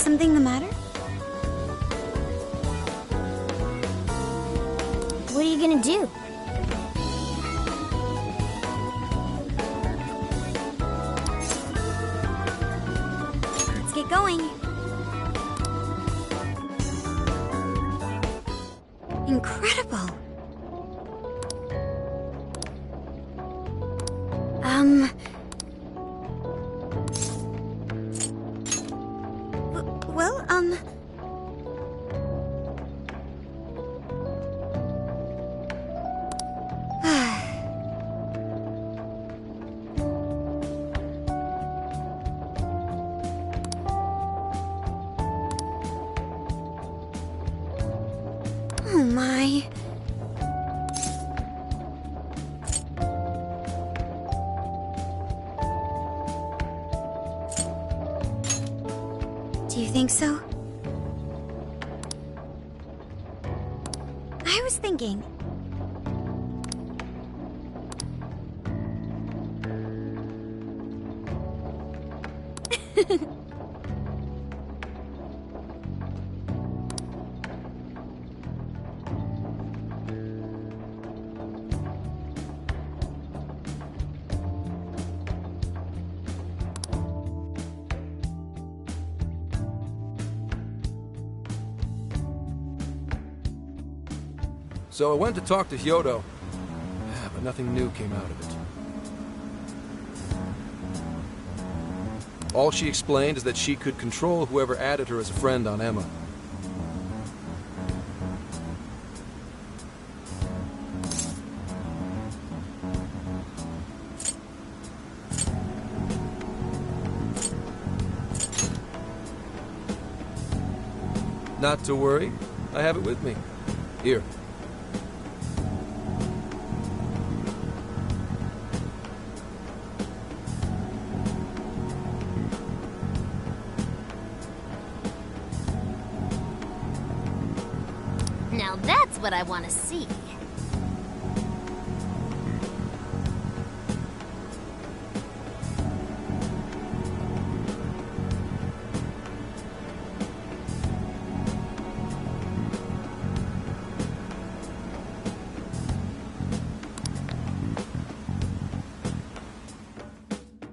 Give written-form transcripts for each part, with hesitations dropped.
something the matter? What are you gonna do? Let's get going. Incredible. Well, oh my. Do you think so? I was thinking. So I went to talk to Hyodo, but nothing new came out of it. All she explained is that she could control whoever added her as a friend on Emma. Not to worry, I have it with me. Here. Now that's what I want to see.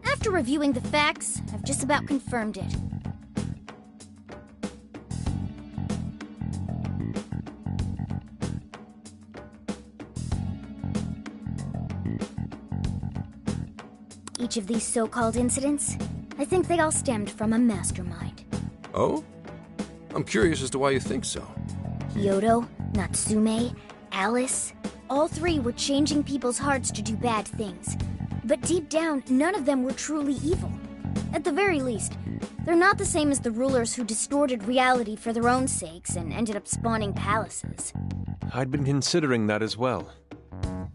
After reviewing the facts, I've just about confirmed it. Each of these so-called incidents, I think they all stemmed from a mastermind. Oh? I'm curious as to why you think so. Hyodo, Natsume, Alice, all three were changing people's hearts to do bad things. But deep down, none of them were truly evil. At the very least, they're not the same as the rulers who distorted reality for their own sakes and ended up spawning palaces. I'd been considering that as well.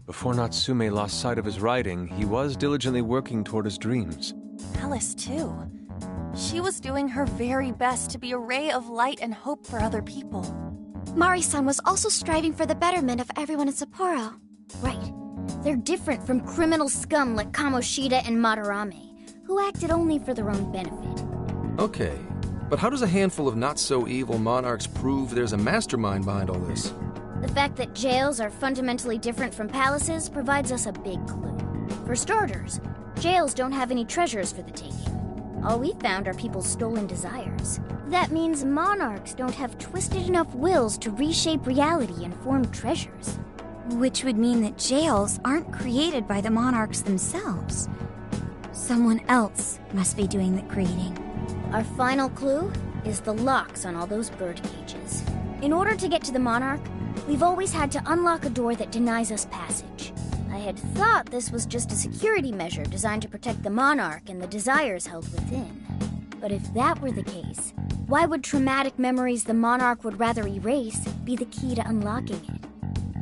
Before Natsume lost sight of his writing, he was diligently working toward his dreams. Alice, too. She was doing her very best to be a ray of light and hope for other people. Mari-san was also striving for the betterment of everyone in Sapporo. Right. They're different from criminal scum like Kamoshida and Madarame, who acted only for their own benefit. Okay, but how does a handful of not-so-evil monarchs prove there's a mastermind behind all this? The fact that jails are fundamentally different from palaces provides us a big clue. For starters, jails don't have any treasures for the taking. All we found are people's stolen desires. That means monarchs don't have twisted enough wills to reshape reality and form treasures. Which would mean that jails aren't created by the monarchs themselves. Someone else must be doing the creating. Our final clue is the locks on all those bird cages. In order to get to the monarch, we've always had to unlock a door that denies us passage. I had thought this was just a security measure designed to protect the monarch and the desires held within. But if that were the case, why would traumatic memories the monarch would rather erase be the key to unlocking it?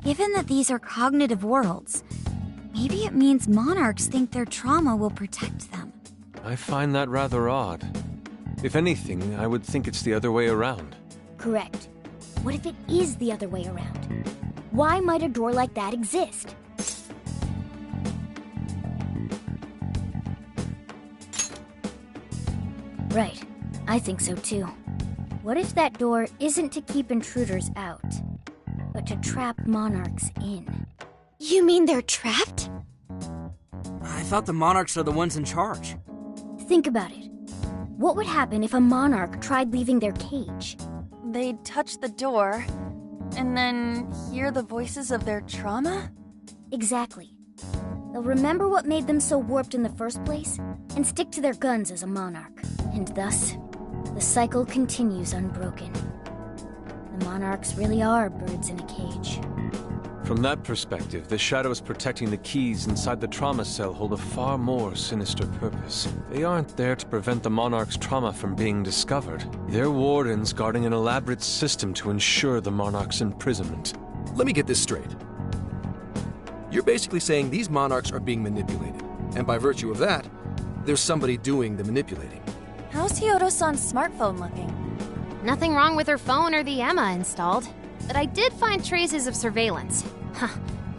Given that these are cognitive worlds, maybe it means monarchs think their trauma will protect them. I find that rather odd. If anything, I would think it's the other way around. Correct. What if it is the other way around? Why might a door like that exist? Right. I think so too. What if that door isn't to keep intruders out, but to trap monarchs in? You mean they're trapped? I thought the monarchs are the ones in charge. Think about it. What would happen if a monarch tried leaving their cage? They'd touch the door, and then hear the voices of their trauma? Exactly. They'll remember what made them so warped in the first place, and stick to their guns as a monarch. And thus, the cycle continues unbroken. The monarchs really are birds in a cage. From that perspective, the shadows protecting the keys inside the trauma cell hold a far more sinister purpose. They aren't there to prevent the monarch's trauma from being discovered. They're wardens guarding an elaborate system to ensure the monarch's imprisonment. Let me get this straight. You're basically saying these monarchs are being manipulated, and by virtue of that, there's somebody doing the manipulating. How's Hyodo-san's smartphone looking? Nothing wrong with her phone or the Emma installed. But I did find traces of surveillance. Huh,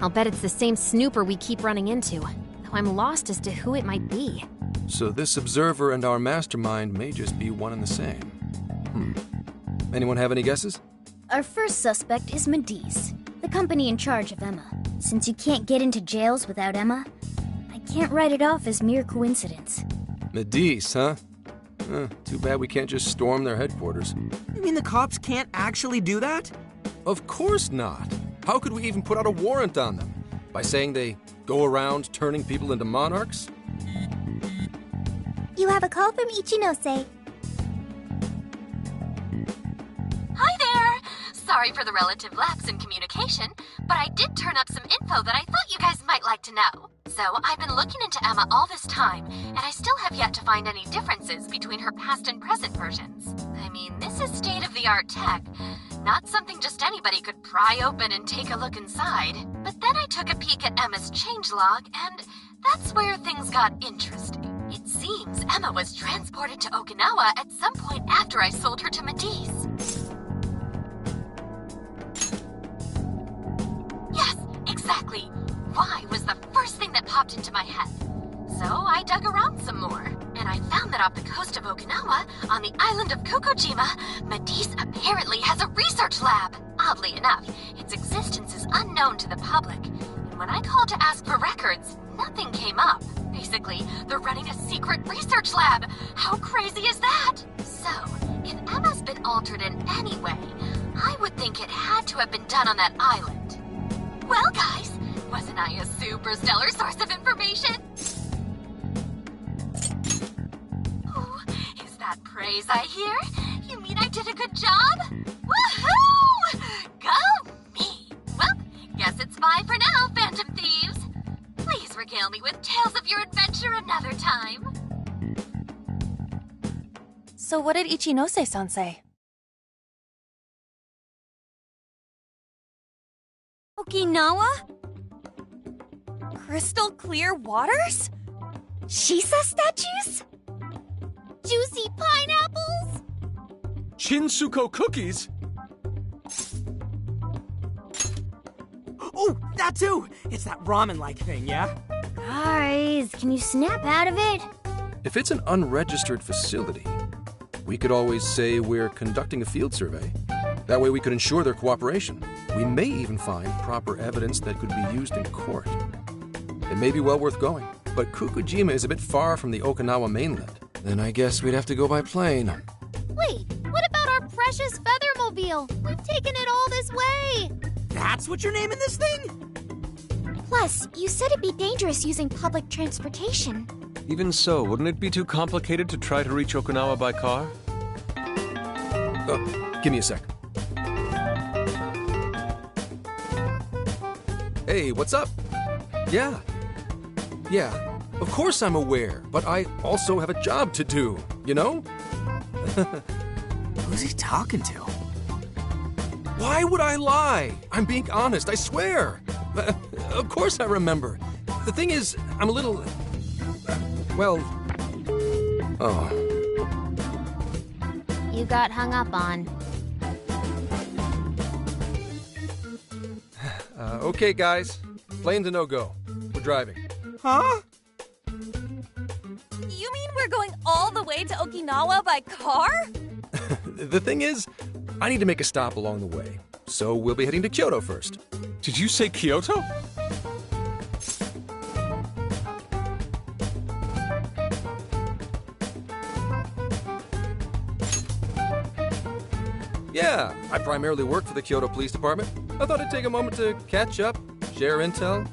I'll bet it's the same snooper we keep running into, though I'm lost as to who it might be. So this observer and our mastermind may just be one and the same. Anyone have any guesses? Our first suspect is Medice, the company in charge of Emma. Since you can't get into jails without Emma, I can't write it off as mere coincidence. Medice, huh? Too bad we can't just storm their headquarters. You mean the cops can't actually do that? Of course not. How could we even put out a warrant on them? By saying they go around turning people into monarchs? You have a call from Ichinose. Hi there! Sorry for the relative lapse in communication, but I did turn up some info that I thought you guys might like to know. So I've been looking into Emma all this time, and I still have yet to find any differences between her past and present versions. I mean, this is state-of-the-art tech. Not something just anybody could pry open and take a look inside. But then I took a peek at Emma's changelog, and that's where things got interesting. It seems Emma was transported to Okinawa at some point after I sold her to Medice. Yes, exactly. Why was the first thing that popped into my head. So I dug around some more, and I found that off the coast of Okinawa, on the island of Kokojima, Medice apparently has a research lab. Oddly enough, its existence is unknown to the public, and when I called to ask for records, nothing came up. Basically, they're running a secret research lab. How crazy is that? So, if Emma's been altered in any way, I would think it had to have been done on that island. Well, guys, wasn't I a super stellar source of information? Oh, is that praise I hear? You mean I did a good job? Woohoo! Go me! Well, guess it's bye for now, Phantom Thieves. Please regale me with tales of your adventure another time. So what did Ichinose-san say? Okinawa? Crystal clear waters? Shisa statues? Juicy pineapples? Shinsuko cookies? Oh, that too! It's that ramen-like thing, yeah? Guys, can you snap out of it? If it's an unregistered facility, we could always say we're conducting a field survey. That way we could ensure their cooperation. We may even find proper evidence that could be used in court. It may be well worth going, but Kokojima is a bit far from the Okinawa mainland. Then I guess we'd have to go by plane. Wait, what about our precious Feathermobile? We've taken it all this way! That's what you're naming this thing? Plus, you said it'd be dangerous using public transportation. Even so, wouldn't it be too complicated to try to reach Okinawa by car? Give me a sec. Hey, what's up? Yeah, of course I'm aware, but I also have a job to do, you know? Who's he talking to? Why would I lie? I'm being honest, I swear. Of course I remember. The thing is, I'm a little... You got hung up on. Okay, guys. Plane's a no-go. We're driving. Huh? You mean we're going all the way to Okinawa by car? The thing is, I need to make a stop along the way. So we'll be heading to Kyoto first. Did you say Kyoto? Yeah, I primarily work for the Kyoto Police Department. I thought I'd take a moment to catch up, share intel,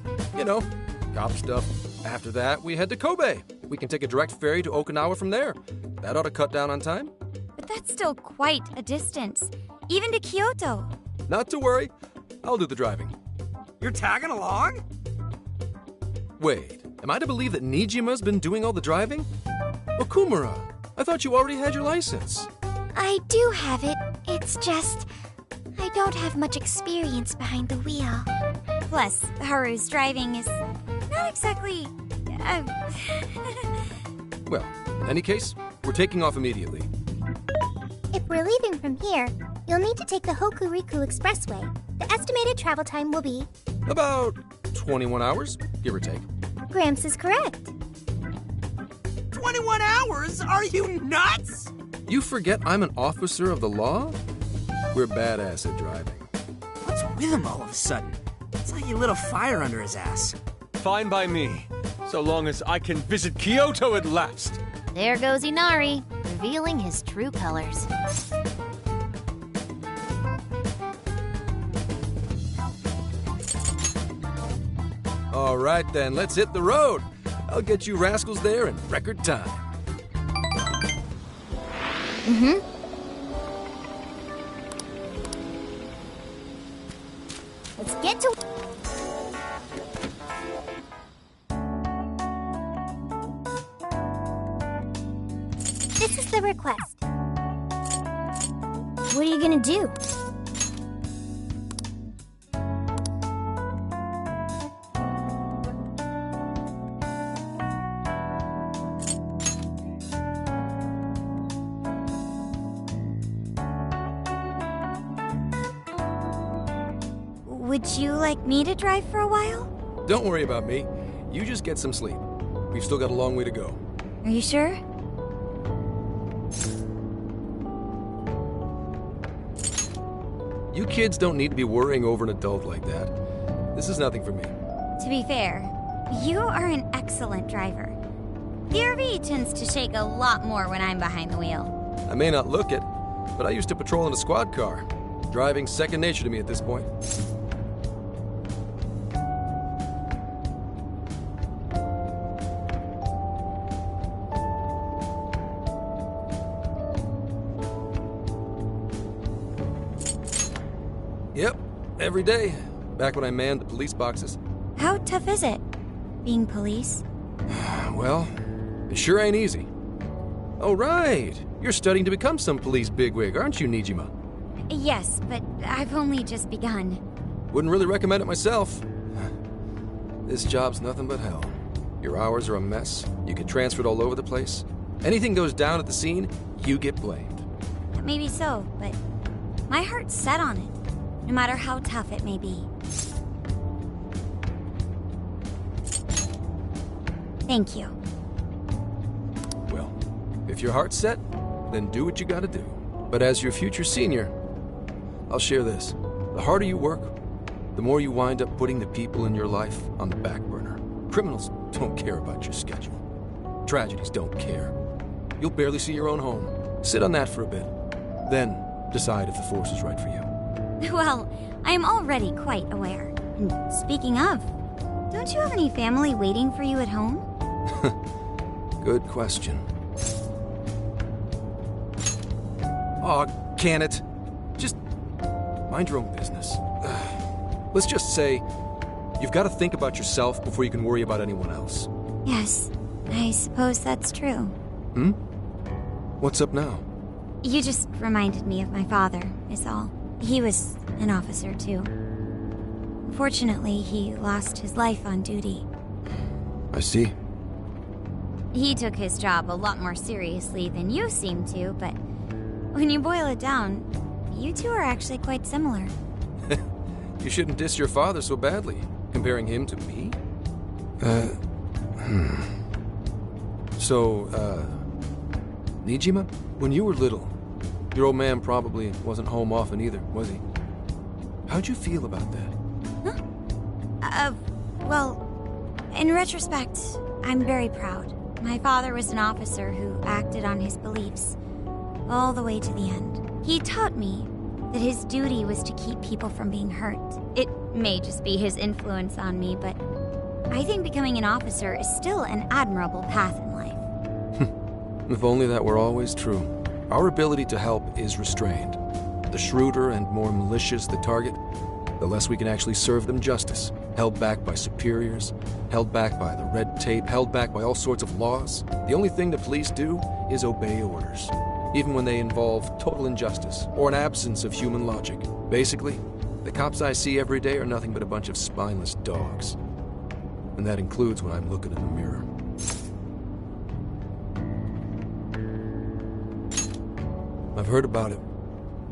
cop stuff. After that, we head to Kobe. We can take a direct ferry to Okinawa from there. That ought to cut down on time. But that's still quite a distance, even to Kyoto. Not to worry, I'll do the driving. You're tagging along? Wait, am I to believe that Nijima's been doing all the driving? Okumura, I thought you already had your license. I do have it. It's just, I don't have much experience behind the wheel. Plus, Haru's driving is not exactly... Well, in any case, we're taking off immediately. If we're leaving from here, you'll need to take the Hokuriku Expressway. The estimated travel time will be... About 21 hours, give or take. Gramps is correct. 21 hours? Are you nuts? You forget I'm an officer of the law? We're badass at driving. What's with him all of a sudden? It's like he lit a fire under his ass. Fine by me, so long as I can visit Kyoto at last. There goes Inari, revealing his true colors. All right then, let's hit the road. I'll get you rascals there in record time. Let's get to... This is the request. What are you gonna do? Would you like me to drive for a while? Don't worry about me. You just get some sleep. We've still got a long way to go. Are you sure? You kids don't need to be worrying over an adult like that. This is nothing for me. To be fair, you are an excellent driver. The RV tends to shake a lot more when I'm behind the wheel. I may not look it, but I used to patrol in a squad car. Driving's second nature to me at this point. Yep, every day. Back when I manned the police boxes. How tough is it, being police? Well, it sure ain't easy. Oh, right. You're studying to become some police bigwig, aren't you, Nijima? Yes, but I've only just begun. Wouldn't really recommend it myself. This job's nothing but hell. Your hours are a mess. You get transferred all over the place. Anything goes down at the scene, you get blamed. Maybe so, but my heart's set on it, no matter how tough it may be. Thank you. Well, if your heart's set, then do what you gotta do. But as your future senior, I'll share this. The harder you work, the more you wind up putting the people in your life on the back burner. Criminals don't care about your schedule. Tragedies don't care. You'll barely see your own home. Sit on that for a bit. Then decide if the force is right for you. Well, I am already quite aware. And speaking of, don't you have any family waiting for you at home? Good question. Aw, can it? Just mind your own business. Let's just say you've got to think about yourself before you can worry about anyone else. Yes, I suppose that's true. What's up now? You just reminded me of my father, is all. He was an officer, too. Fortunately, he lost his life on duty. I see. He took his job a lot more seriously than you seem to, but when you boil it down, you two are actually quite similar. You shouldn't diss your father so badly, comparing him to me. So, Nijima, when you were little, Your old man probably wasn't home often either, was he? How'd you feel about that? Well, in retrospect, I'm very proud. My father was an officer who acted on his beliefs all the way to the end. He taught me that his duty was to keep people from being hurt. It may just be his influence on me, but I think becoming an officer is still an admirable path in life. If only that were always true. Our ability to help is restrained. The shrewder and more malicious the target, the less we can actually serve them justice. Held back by superiors, held back by the red tape, held back by all sorts of laws. The only thing the police do is obey orders, even when they involve total injustice or an absence of human logic. Basically, the cops I see every day are nothing but a bunch of spineless dogs. And that includes when I'm looking in the mirror. I've heard about it.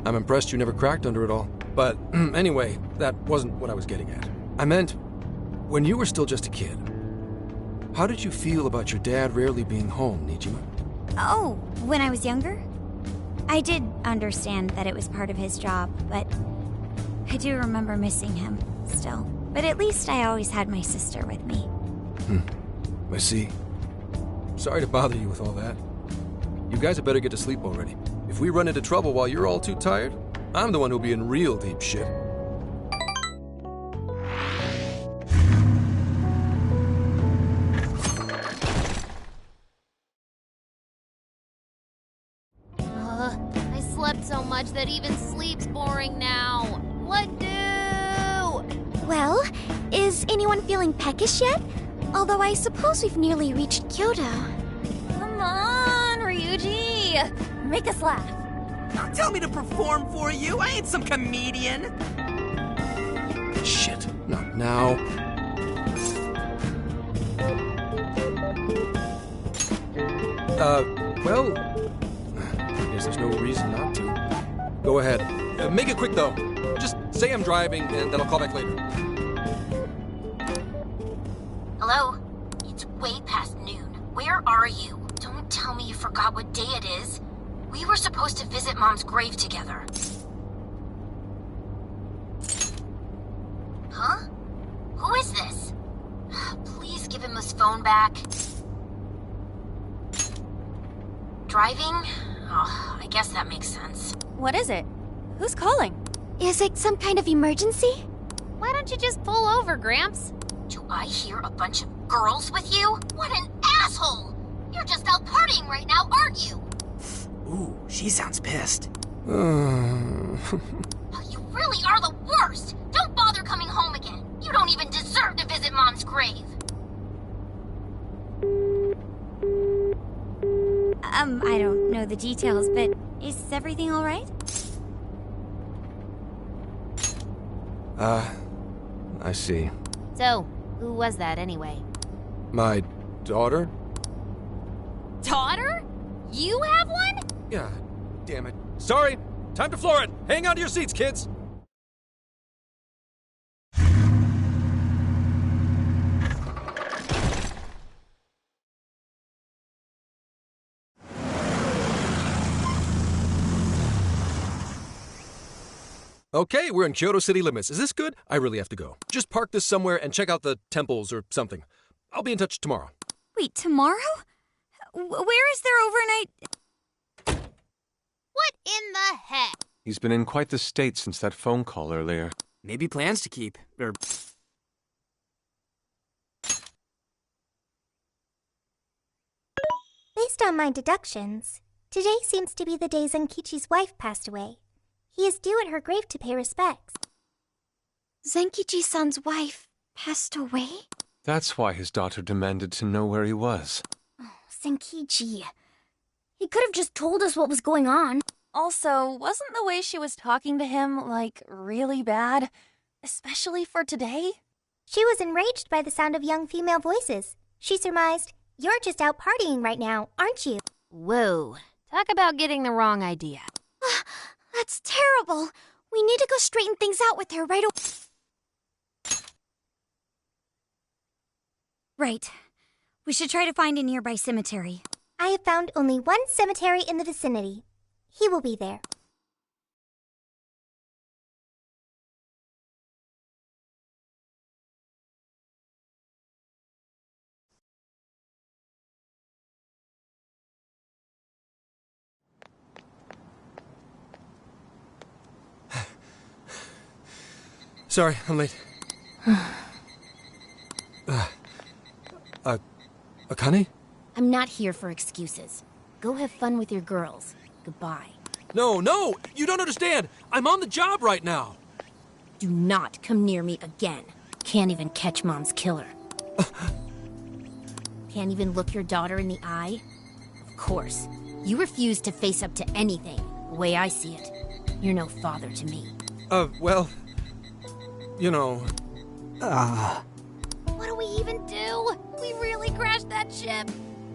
I'm impressed you never cracked under it all. But anyway, that wasn't what I was getting at. I meant, when you were still just a kid, how did you feel about your dad rarely being home, Nijima? Oh, when I was younger? I did understand that it was part of his job, but I do remember missing him still. But at least I always had my sister with me. I see. Sorry to bother you with all that. You guys had better get to sleep already. If we run into trouble while you're all too tired, I'm the one who'll be in real deep shit. I slept so much that even sleep's boring now. What do? Well, is anyone feeling peckish yet? Although I suppose we've nearly reached Kyoto. Come on, Ryuji! Make us laugh. Don't tell me to perform for you. I ain't some comedian. Shit, not now. Well, I guess there's no reason not to. Go ahead. Make it quick, though. Just say I'm driving, and then I'll call back later. Hello? It's way past noon. Where are you? Don't tell me you forgot what day it is. We were supposed to visit Mom's grave together. Huh? Who is this? Please give him his phone back. Driving? Oh, I guess that makes sense. What is it? Who's calling? Is it some kind of emergency? Why don't you just pull over, Gramps? Do I hear a bunch of girls with you? What an asshole! You're just out partying right now, aren't you? Ooh, she sounds pissed. You really are the worst! Don't bother coming home again. You don't even deserve to visit Mom's grave. I don't know the details, but is everything all right? I see. So, who was that anyway? My daughter? Daughter? You have one? Yeah, damn it. Sorry, time to floor it. Hang on to your seats, kids. Okay, we're in Kyoto city limits. Is this good? I really have to go. Just park this somewhere and check out the temples or something. I'll be in touch tomorrow. Wait, tomorrow? Where is their overnight... What in the heck? He's been in quite the state since that phone call earlier. Maybe plans to keep, or... Based on my deductions, today seems to be the day Zenkichi's wife passed away. He is due at her grave to pay respects. Zenkichi-san's wife passed away? That's why his daughter demanded to know where he was. Oh, Zenkichi. He could have just told us what was going on. Also, wasn't the way she was talking to him, like, really bad? Especially for today? She was enraged by the sound of young female voices. She surmised, "You're just out partying right now, aren't you?" Whoa. Talk about getting the wrong idea. That's terrible. We need to go straighten things out with her right away. Right. We should try to find a nearby cemetery. I have found only one cemetery in the vicinity. He will be there. Sorry, I'm late. Akane? I'm not here for excuses. Go have fun with your girls. Goodbye. No! You don't understand! I'm on the job right now! Do not come near me again. Can't even catch Mom's killer. Can't even look your daughter in the eye? Of course. You refuse to face up to anything, the way I see it. You're no father to me. Well... You know... What do we even do? We really crashed that ship.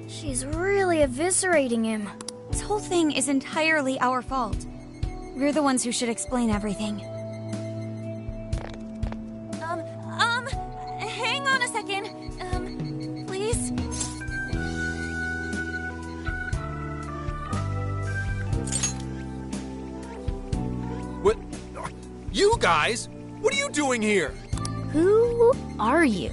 She's really eviscerating him. This whole thing is entirely our fault. We're the ones who should explain everything. Hang on a second. Please? What? You guys? What are you doing here? Who are you?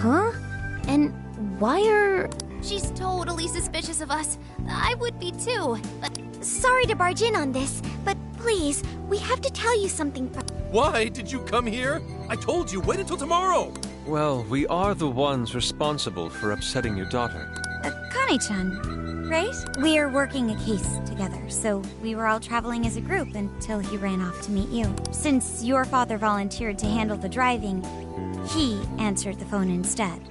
Huh? And why are... She's totally suspicious of us. I would be too, but... Sorry to barge in on this, but please, we have to tell you something. Why did you come here? I told you, wait until tomorrow! Well, we are the ones responsible for upsetting your daughter. Akane-chan, right? We're working a case together, so we were all traveling as a group until he ran off to meet you. Since your father volunteered to handle the driving, he answered the phone instead.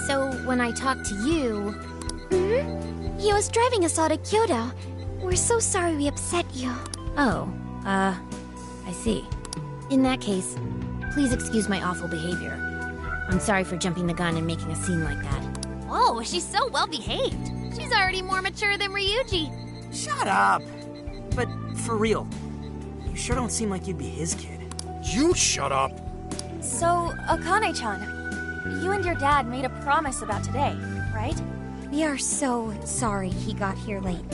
So when I talk to you... He was driving us all to Kyoto. We're so sorry we upset you. Oh, I see. In that case, please excuse my awful behavior. I'm sorry for jumping the gun and making a scene like that. Whoa, she's so well behaved. She's already more mature than Ryuji. Shut up! But for real, you sure don't seem like you'd be his kid. You shut up! So, Akane-chan, you and your dad made a promise about today, right? We are so sorry he got here late.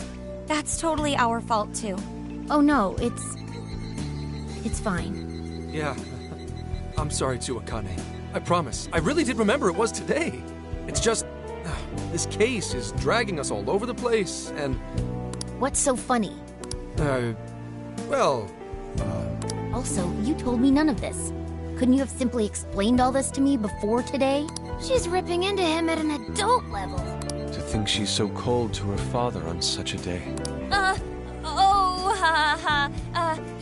That's totally our fault, too. Oh no, it's fine. Yeah, I'm sorry too, Akane. I promise. I really did remember it was today. It's just... this case is dragging us all over the place, and... What's so funny? Well... Also, you told me none of this. Couldn't you have simply explained all this to me before today? She's ripping into him at an adult level. To think she's so cold to her father on such a day.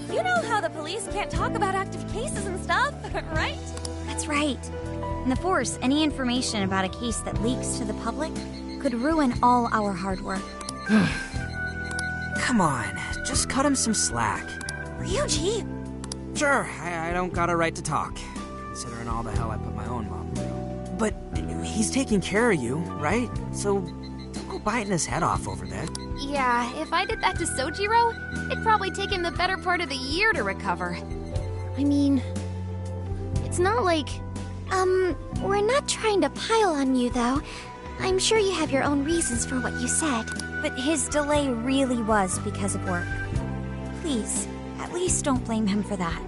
You know how the police can't talk about active cases and stuff, right? That's right. In the Force, any information about a case that leaks to the public could ruin all our hard work. Come on, just cut him some slack. Ryuji! Sure, I don't got a right to talk, considering all the hell I put my own mom through. But he's taking care of you, right? So don't go biting his head off over that. Yeah, if I did that to Sojiro, it'd probably take him the better part of the year to recover. I mean, it's not like... We're not trying to pile on you, though. I'm sure you have your own reasons for what you said. But his delay really was because of work. Please, at least don't blame him for that.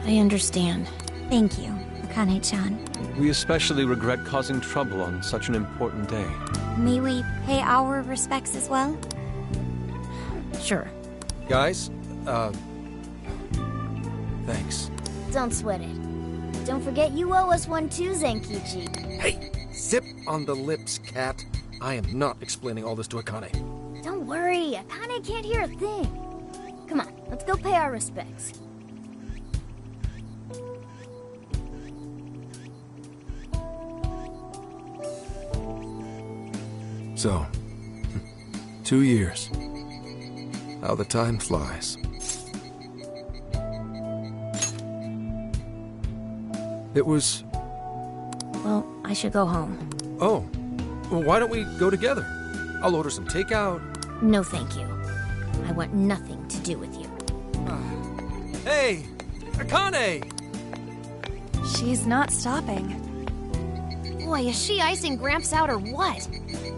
I understand. Thank you, Akane-chan. We especially regret causing trouble on such an important day. May we pay our respects as well? Sure. Guys, thanks. Don't sweat it. Don't forget you owe us one too, Zenkichi. Hey, zip on the lips, cat. I am not explaining all this to Akane. Don't worry, Akane can't hear a thing. Come on, let's go pay our respects. So, 2 years. How the time flies. It was... Well, I should go home. Oh, well, why don't we go together? I'll order some takeout. No, thank you. I want nothing to do with you. Hey, Akane! She's not stopping. Boy, is she icing Gramps out or what?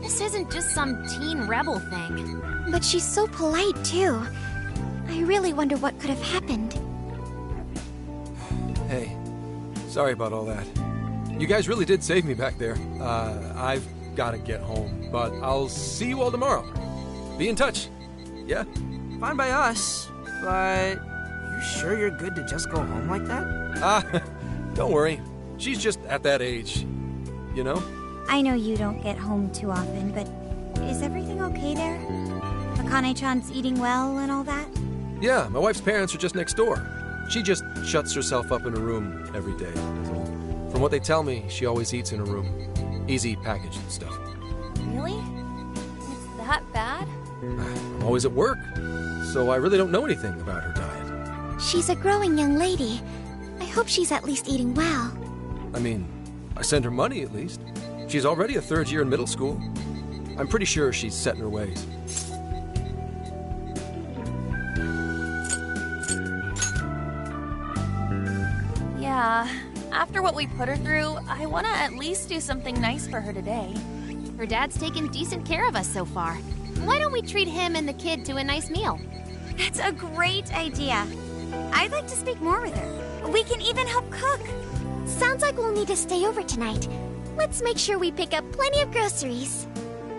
This isn't just some teen rebel thing. But she's so polite, too. I really wonder what could have happened. Hey, Sorry about all that. You guys really did save me back there. I've gotta get home, but I'll see you all tomorrow. Be in touch. Yeah? Fine by us, but you sure you're good to just go home like that? Don't worry. She's just at that age. You know? I know you don't get home too often, but is everything okay there? Akane-chan's eating well and all that? Yeah, my wife's parents are just next door. She just shuts herself up in a room every day. From what they tell me, she always eats in a room. Easy packaged stuff. Really? It's that bad? I'm always at work, so I really don't know anything about her diet. She's a growing young lady. I hope she's at least eating well. I mean, I send her money at least. She's already a third year in middle school. I'm pretty sure she's set in her ways. Yeah, after what we put her through, I want to at least do something nice for her today. Her dad's taken decent care of us so far. Why don't we treat him and the kid to a nice meal? That's a great idea. I'd like to speak more with her. We can even help cook. Sounds like we'll need to stay over tonight. Let's make sure we pick up plenty of groceries.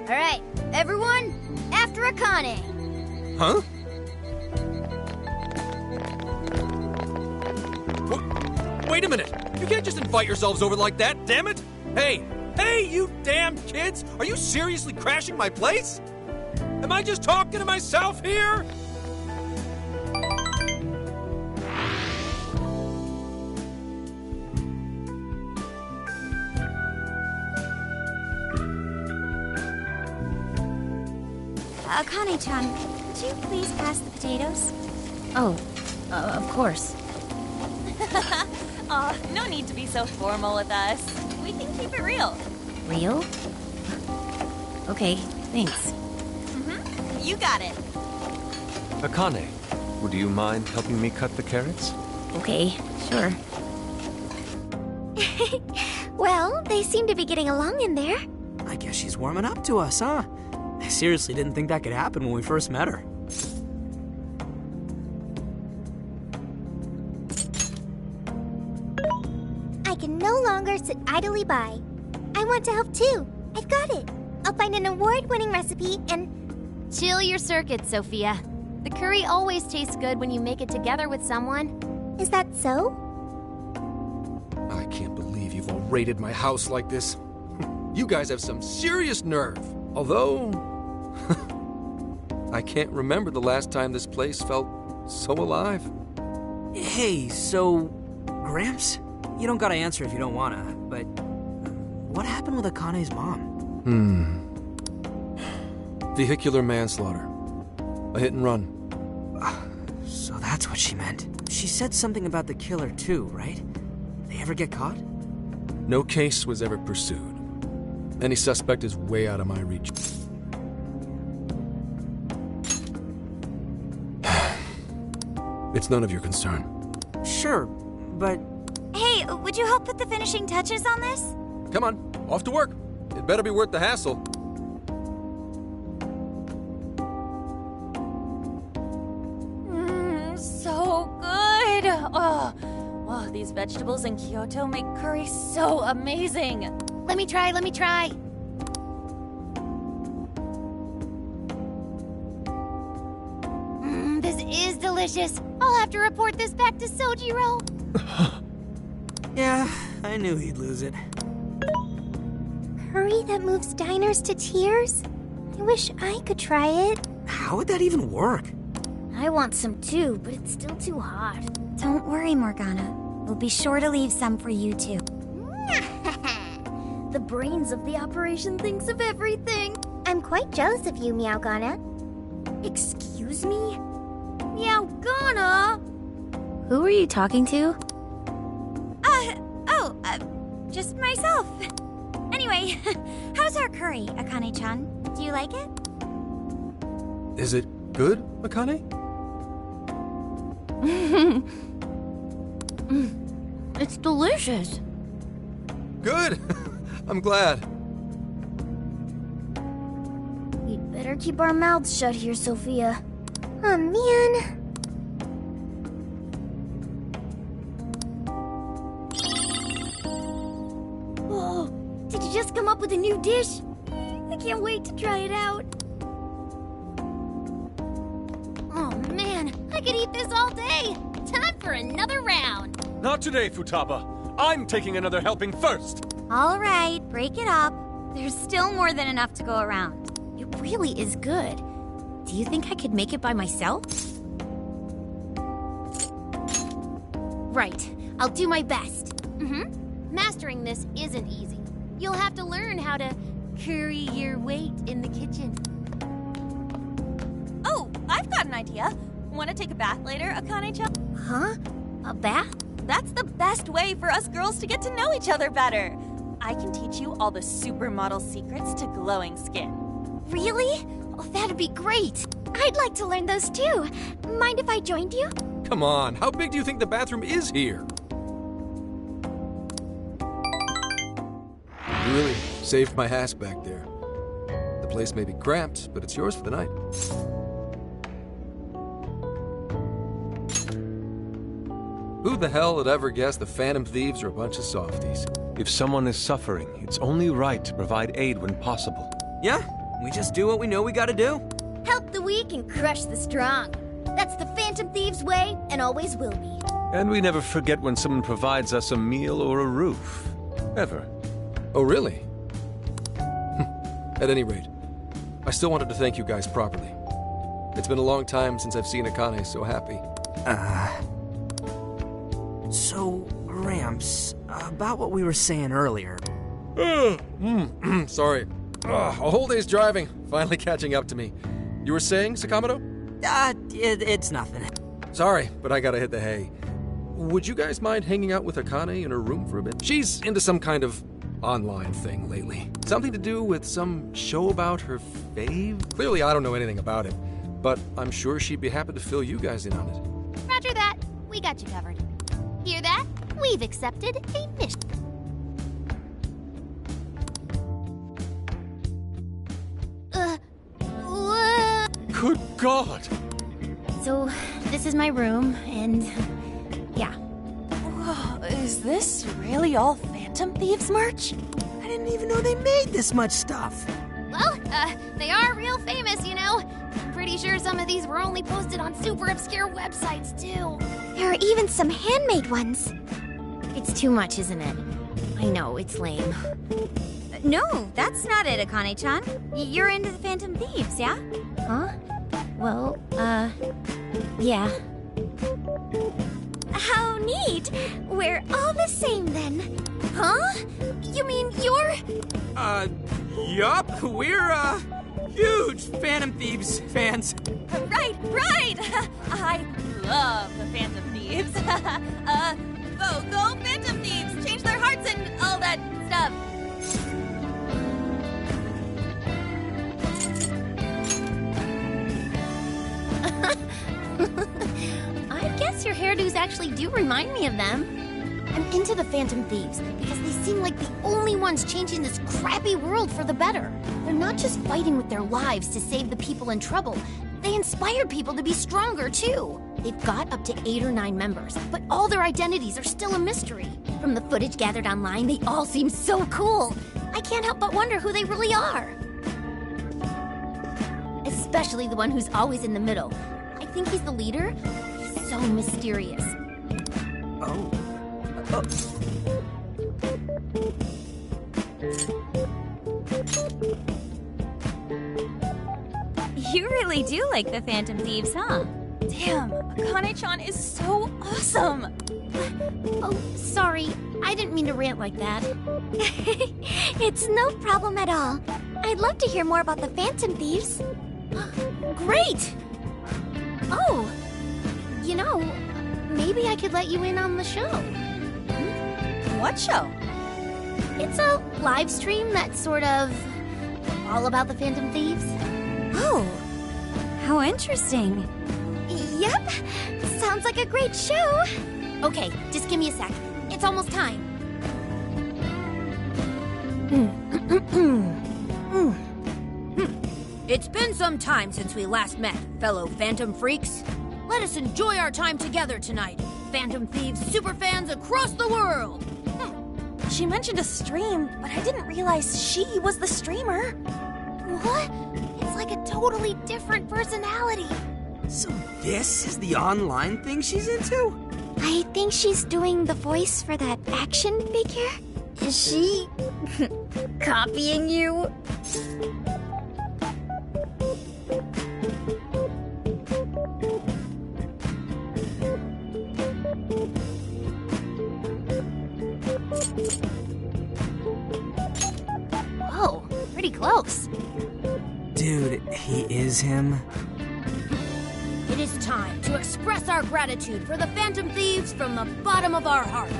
All right, everyone, after Akane. Huh? Wait a minute! You can't just invite yourselves over like that, damn it! Hey! Hey, you damn kids! Are you seriously crashing my place? Am I just talking to myself here? Akane-chan, could you please pass the potatoes? Oh, of course. Aw, no need to be so formal with us. We can keep it real. Real? Okay, thanks. You got it. Akane, would you mind helping me cut the carrots? Okay, sure. Well, they seem to be getting along in there. I guess she's warming up to us, huh? I seriously didn't think that could happen when we first met her. I can no longer sit idly by. I want to help too. I've got it. I'll find an award-winning recipe and... Chill your circuits, Sophia. The curry always tastes good when you make it together with someone. Is that so? I can't believe you've all raided my house like this. You guys have some serious nerve. Although... I can't remember the last time this place felt so alive. Hey, so... Gramps? You don't gotta answer if you don't wanna, but... What happened with Akane's mom? Vehicular manslaughter. A hit and run. So that's what she meant. She said something about the killer too, right? They ever get caught? No case was ever pursued. Any suspect is way out of my reach. It's none of your concern. Sure, but... Hey, would you help put the finishing touches on this? Come on, off to work. It better be worth the hassle. So good. Oh, these vegetables in Kyoto make curry so amazing. Let me try. This is delicious. I'll have to report this back to Sojiro. Yeah, I knew he'd lose it. Curry that moves diners to tears? I wish I could try it. How would that even work? I want some too, but it's still too hot. Don't worry, Morgana. We'll be sure to leave some for you too. The brains of the operation thinks of everything. I'm quite jealous of you, Meowgana. Excuse me? Meowgana? Who are you talking to? Just myself. Anyway, how's our curry, Akane-chan? Do you like it? Is it good, Akane? It's delicious. Good! I'm glad. We'd better keep our mouths shut here, Sophia. Oh, man. just come up with a new dish. I can't wait to try it out. Oh man, I could eat this all day. Time for another round. Not today, Futaba. I'm taking another helping first. All right, break it up. There's still more than enough to go around. It really is good. Do you think I could make it by myself? Right. I'll do my best. Mastering this isn't easy. You'll have to learn how to carry your weight in the kitchen. Oh, I've got an idea. Want to take a bath later, Akane-chan? Huh? A bath? That's the best way for us girls to get to know each other better. I can teach you all the supermodel secrets to glowing skin. Really? Oh, that'd be great. I'd like to learn those too. Mind if I joined you? Come on, how big do you think the bathroom is here? You really saved my ass back there. The place may be cramped, but it's yours for the night. Who the hell would ever guess the Phantom Thieves are a bunch of softies? If someone is suffering, it's only right to provide aid when possible. Yeah, we just do what we know we gotta do. Help the weak and crush the strong. That's the Phantom Thieves way, and always will be. And we never forget when someone provides us a meal or a roof. Ever. Oh, really? At any rate, I still wanted to thank you guys properly. It's been a long time since I've seen Akane so happy. So, Ramps, about what we were saying earlier. Sorry. A whole day's driving, finally catching up to me. You were saying, Sakamoto? It's nothing. Sorry, but I gotta hit the hay. Would you guys mind hanging out with Akane in her room for a bit? She's into some kind of online thing lately. Something to do with some show about her fave? Clearly I don't know anything about it, but I'm sure she'd be happy to fill you guys in on it. Roger that. We got you covered. Hear that? We've accepted a mission. Good God! So, this is my room, and yeah. Whoa, is this really all Phantom Thieves merch? I didn't even know they made this much stuff. Well, they are real famous, you know. I'm pretty sure some of these were only posted on super obscure websites, too. There are even some handmade ones. It's too much, isn't it? I know, it's lame. No, that's not it, Akane-chan. You're into the Phantom Thieves, yeah? Huh? Well, yeah. How neat! We're all the same then. Huh? You mean you're... Yup, we're, huge Phantom Thieves fans. Right! I love the Phantom Thieves. Go Phantom Thieves! Change their hearts and all that stuff. I guess your hairdos actually do remind me of them. I'm into the Phantom Thieves because they seem like the only ones changing this crappy world for the better. They're not just fighting with their lives to save the people in trouble. They inspire people to be stronger, too. They've got up to 8 or 9 members, but all their identities are still a mystery. From the footage gathered online, they all seem so cool. I can't help but wonder who they really are. Especially the one who's always in the middle. I think he's the leader. He's so mysterious. Oh. You really do like the Phantom Thieves, huh? Damn, Akane-chan is so awesome. Oh, sorry. I didn't mean to rant like that. It's no problem at all. I'd love to hear more about the Phantom Thieves. Great! Oh, you know, maybe I could let you in on the show. What show? It's a live stream that's sort of all about the Phantom Thieves. Oh, how interesting. Yep, sounds like a great show. Okay, just give me a sec. It's almost time. It's been some time since we last met, fellow Phantom Freaks. Let us enjoy our time together tonight, Phantom Thieves superfans across the world. She mentioned a stream, but I didn't realize she was the streamer. What? It's like a totally different personality. So this is the online thing she's into? I think she's doing the voice for that action figure. Is she copying you? Whoa, pretty close. Dude, he is him? It is time to express our gratitude for the Phantom Thieves from the bottom of our hearts.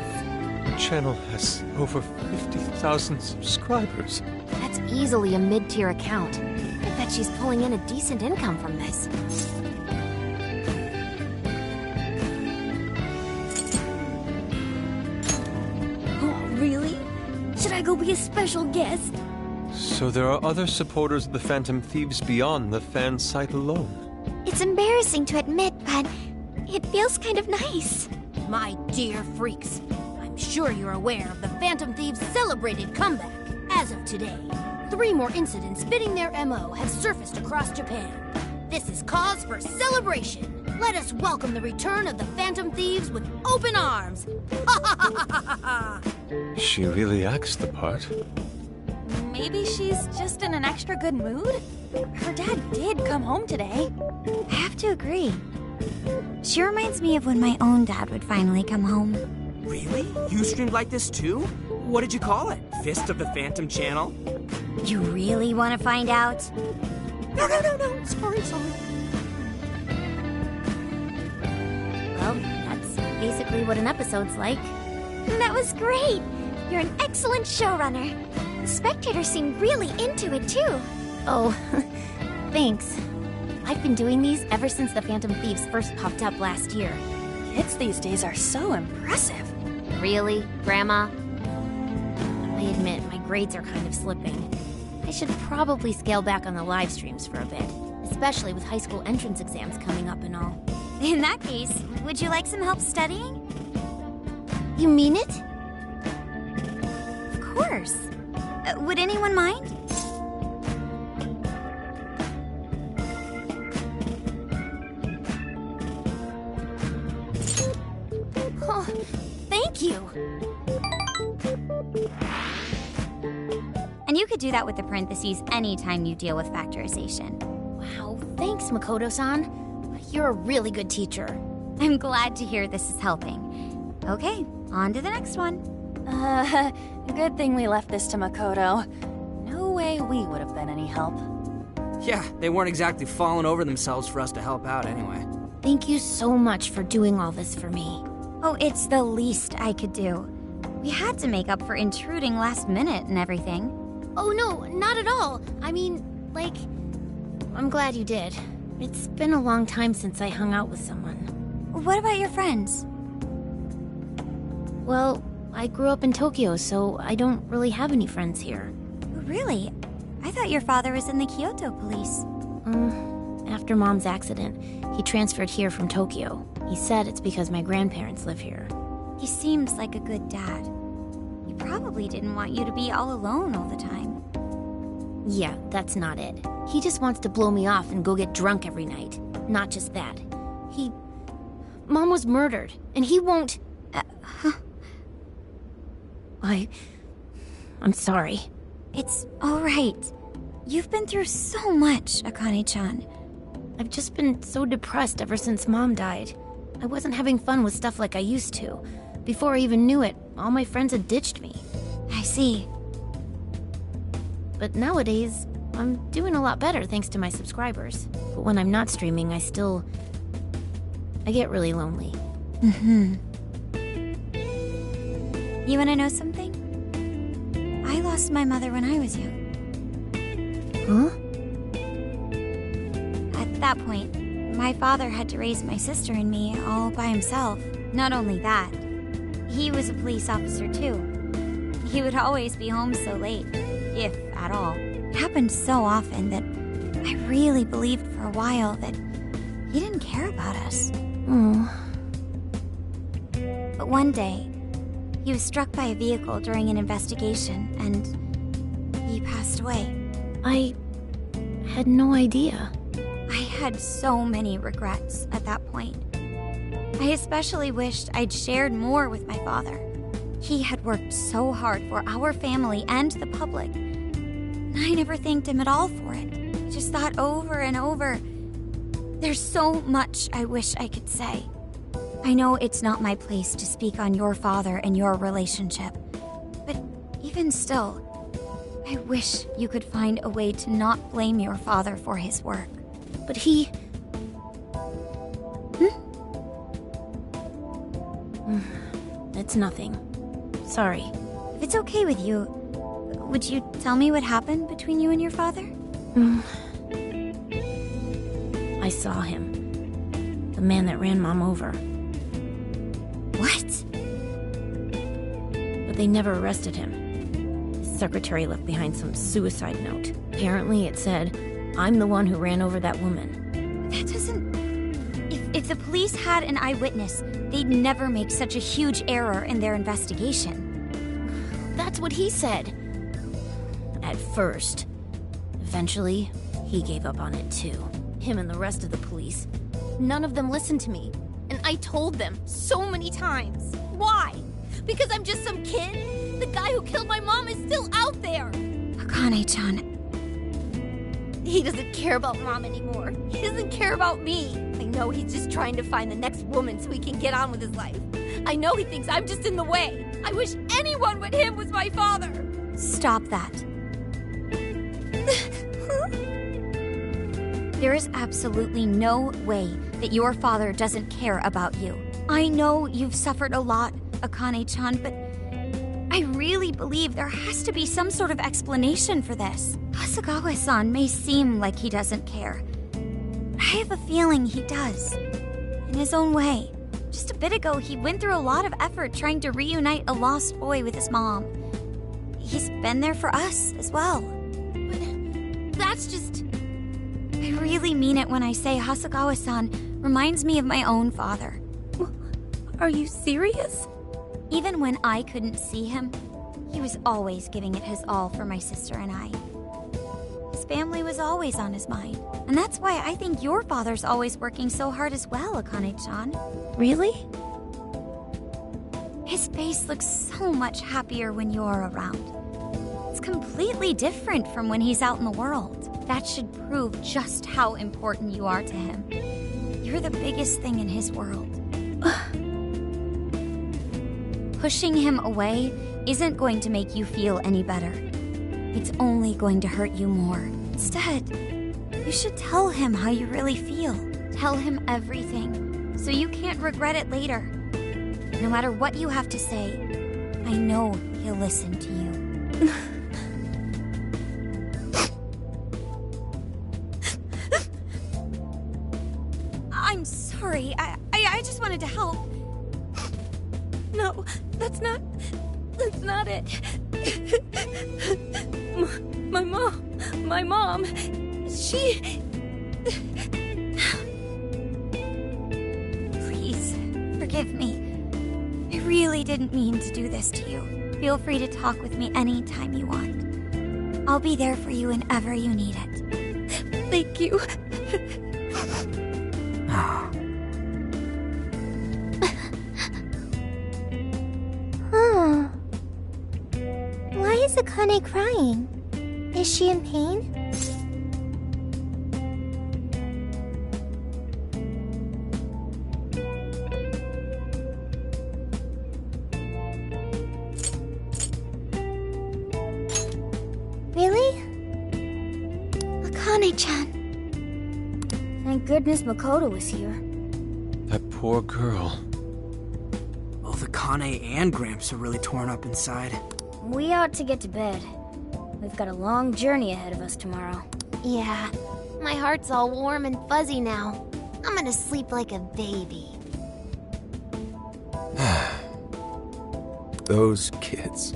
The channel has over 50,000 subscribers. That's easily a mid-tier account. I bet she's pulling in a decent income from this. Oh, really? Should I go be a special guest? So there are other supporters of the Phantom Thieves beyond the fan site alone. It's embarrassing to admit, but it feels kind of nice. My dear freaks, I'm sure you're aware of the Phantom Thieves' celebrated comeback. As of today, 3 more incidents fitting their MO have surfaced across Japan. This is cause for celebration. Let us welcome the return of the Phantom Thieves with open arms. Ha ha ha ha ha ha! She really acts the part. Maybe she's just in an extra good mood? Her dad did come home today. I have to agree. She reminds me of when my own dad would finally come home. Really? You streamed like this too? What did you call it? Fist of the Phantom channel? You really want to find out? No. Sorry. Well, that's basically what an episode's like. That was great. You're an excellent showrunner. The spectators seem really into it too. Oh, thanks. I've been doing these ever since the Phantom Thieves first popped up last year. Kids these days are so impressive. Really, Grandma? I admit, my grades are kind of slipping. I should probably scale back on the live streams for a bit, especially with high school entrance exams coming up and all. In that case, would you like some help studying? You mean it? Of course. Would anyone mind? Oh, thank you! And you could do that with the parentheses anytime you deal with factorization. Wow, thanks, Makoto-san. You're a really good teacher. I'm glad to hear this is helping. Okay, on to the next one. Good thing we left this to Makoto. No way we would have been any help. Yeah, they weren't exactly falling over themselves for us to help out anyway. Thank you so much for doing all this for me. Oh, it's the least I could do. We had to make up for intruding last minute and everything. Oh no, not at all. I mean, like, I'm glad you did. It's been a long time since I hung out with someone. What about your friends? Well, I grew up in Tokyo, so I don't really have any friends here. Really? I thought your father was in the Kyoto police. After Mom's accident, he transferred here from Tokyo. He said it's because my grandparents live here. He seems like a good dad. He probably didn't want you to be all alone all the time. Yeah, that's not it. He just wants to blow me off and go get drunk every night. Not just that. Mom was murdered, and he won't... I'm sorry. It's all right. You've been through so much, Akane-chan. I've just been so depressed ever since Mom died. I wasn't having fun with stuff like I used to. Before I even knew it, all my friends had ditched me. I see. But nowadays, I'm doing a lot better thanks to my subscribers. But when I'm not streaming, I get really lonely. You wanna know something? I lost my mother when I was young. Huh? At that point, my father had to raise my sister and me all by himself. Not only that, he was a police officer too. He would always be home so late, if at all. It happened so often that I really believed for a while that he didn't care about us. Oh. But one day, He was struck by a vehicle during an investigation, and he passed away. I had no idea. I had so many regrets at that point. I especially wished I'd shared more with my father. He had worked so hard for our family and the public, and I never thanked him at all for it. I just thought over and over, there's so much I wish I could say. I know it's not my place to speak on your father and your relationship, but even still, I wish you could find a way to not blame your father for his work. But he... It's nothing. Sorry. If it's okay with you, would you tell me what happened between you and your father? I saw him. The man that ran Mom over. What? But they never arrested him. His secretary left behind some suicide note. Apparently it said, "I'm the one who ran over that woman." That doesn't... If the police had an eyewitness, they'd never make such a huge error in their investigation. That's what he said. At first. Eventually, he gave up on it too. Him and the rest of the police. None of them listened to me. And I told them so many times. Why? Because I'm just some kid? The guy who killed my mom is still out there! Akane-chan... He doesn't care about Mom anymore. He doesn't care about me. I know he's just trying to find the next woman so he can get on with his life. I know he thinks I'm just in the way. I wish anyone but him was my father. Stop that. There is absolutely no way that your father doesn't care about you. I know you've suffered a lot, Akane-chan, but I really believe there has to be some sort of explanation for this. Hasegawa-san may seem like he doesn't care, but I have a feeling he does. In his own way. Just a bit ago, he went through a lot of effort trying to reunite a lost boy with his mom. He's been there for us as well. But that's just... I really mean it when I say Hasegawa-san reminds me of my own father. Are you serious? Even when I couldn't see him, he was always giving it his all for my sister and I. His family was always on his mind. And that's why I think your father's always working so hard as well, Akane-chan. Really? His face looks so much happier when you're around. It's completely different from when he's out in the world. That should prove just how important you are to him. You're the biggest thing in his world. Pushing him away isn't going to make you feel any better. It's only going to hurt you more. Instead, you should tell him how you really feel. Tell him everything, so you can't regret it later. No matter what you have to say, I know he'll listen to you. I'm sorry. I just wanted to help. No, that's not it. My mom, she... Please, forgive me. I really didn't mean to do this to you. Feel free to talk with me anytime you want. I'll be there for you whenever you need it. Thank you. Why is Akane crying? Is she in pain? Really? Akane-chan. Thank goodness Makoto was here. That poor girl. Both Akane and Gramps are really torn up inside. We ought to get to bed. We've got a long journey ahead of us tomorrow. Yeah, my heart's all warm and fuzzy now. I'm gonna sleep like a baby. Those kids.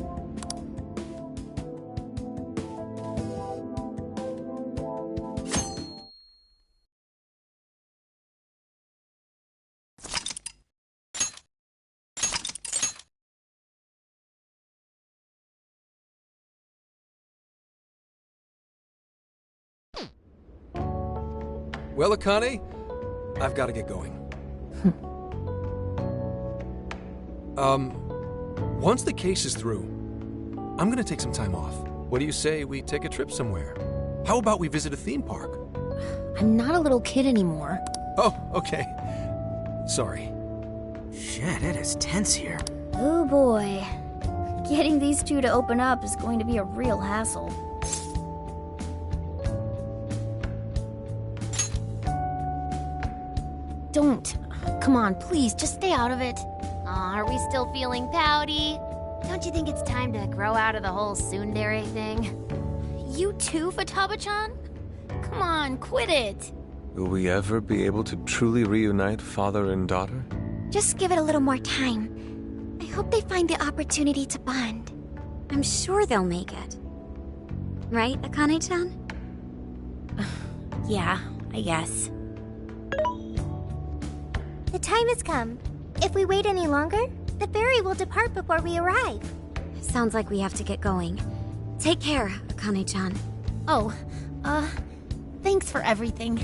Well, Akane, I've got to get going. Once the case is through, I'm gonna take some time off. What do you say we take a trip somewhere? How about we visit a theme park? I'm not a little kid anymore. Oh, okay. Sorry. Shit, it is tense here. Oh boy. Getting these two to open up is going to be a real hassle. Don't. Come on, please, just stay out of it. Aw, are we still feeling pouty? Don't you think it's time to grow out of the whole tsundere thing? You too, Futaba-chan? Come on, quit it. Will we ever be able to truly reunite father and daughter? Just give it a little more time. I hope they find the opportunity to bond. I'm sure they'll make it. Right, Akane-chan? Yeah, I guess. The time has come. If we wait any longer, the ferry will depart before we arrive. Sounds like we have to get going. Take care, Akane-chan. Oh, thanks for everything.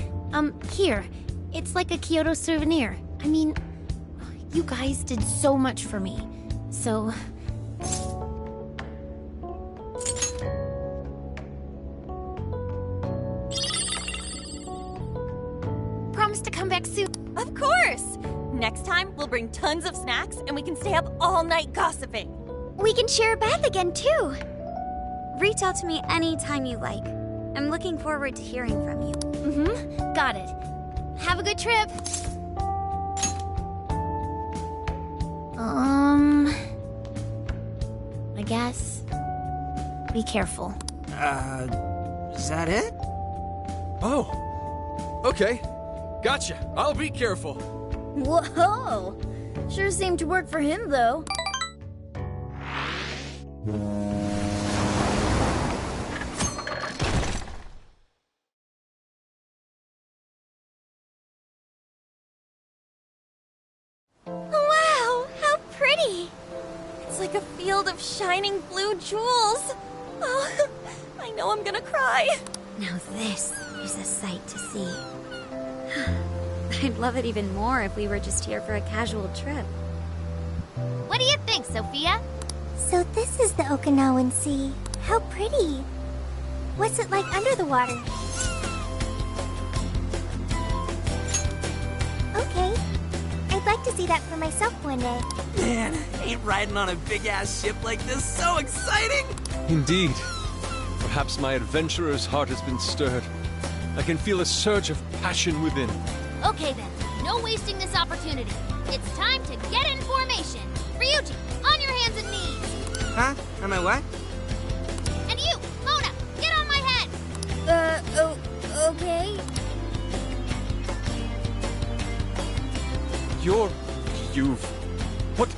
Here. It's like a Kyoto souvenir. I mean, you guys did so much for me. So... Promise to come back soon. Of course! Next time, we'll bring tons of snacks and we can stay up all night gossiping. We can share a bath again, too. Reach out to me anytime you like. I'm looking forward to hearing from you. Mm-hmm. Got it. Have a good trip. I guess. Be careful. Is that it? Oh, okay. Gotcha. I'll be careful. Whoa! Sure seemed to work for him, though. Wow, how pretty! It's like a field of shining blue jewels. Oh, I know I'm gonna cry. Now this is a sight to see. I'd love it even more if we were just here for a casual trip. What do you think, Sophia? So this is the Okinawan Sea. How pretty. What's it like under the water? Okay. I'd like to see that for myself one day. Man, ain't riding on a big-ass ship like this so exciting? Indeed. Perhaps my adventurer's heart has been stirred. I can feel a surge of passion within. Okay then, no wasting this opportunity. It's time to get in formation. Ryuji, on your hands and knees. Huh? Am I what? And you, Mona, get on my head. Okay. What?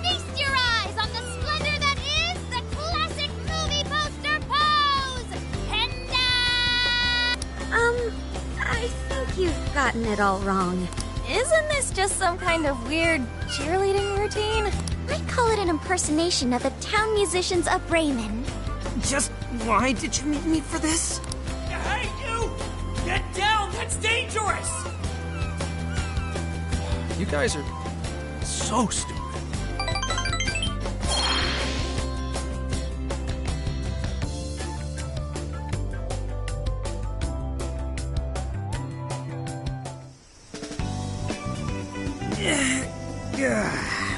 Feast your eyes on the splendor that is the classic movie poster pose! Penda! I think you've gotten it all wrong. Isn't this just some kind of weird cheerleading routine? I call it an impersonation of the town musicians of Bremen. Just why did you need me for this? Hey, you! Get down! That's dangerous! You guys are so stupid.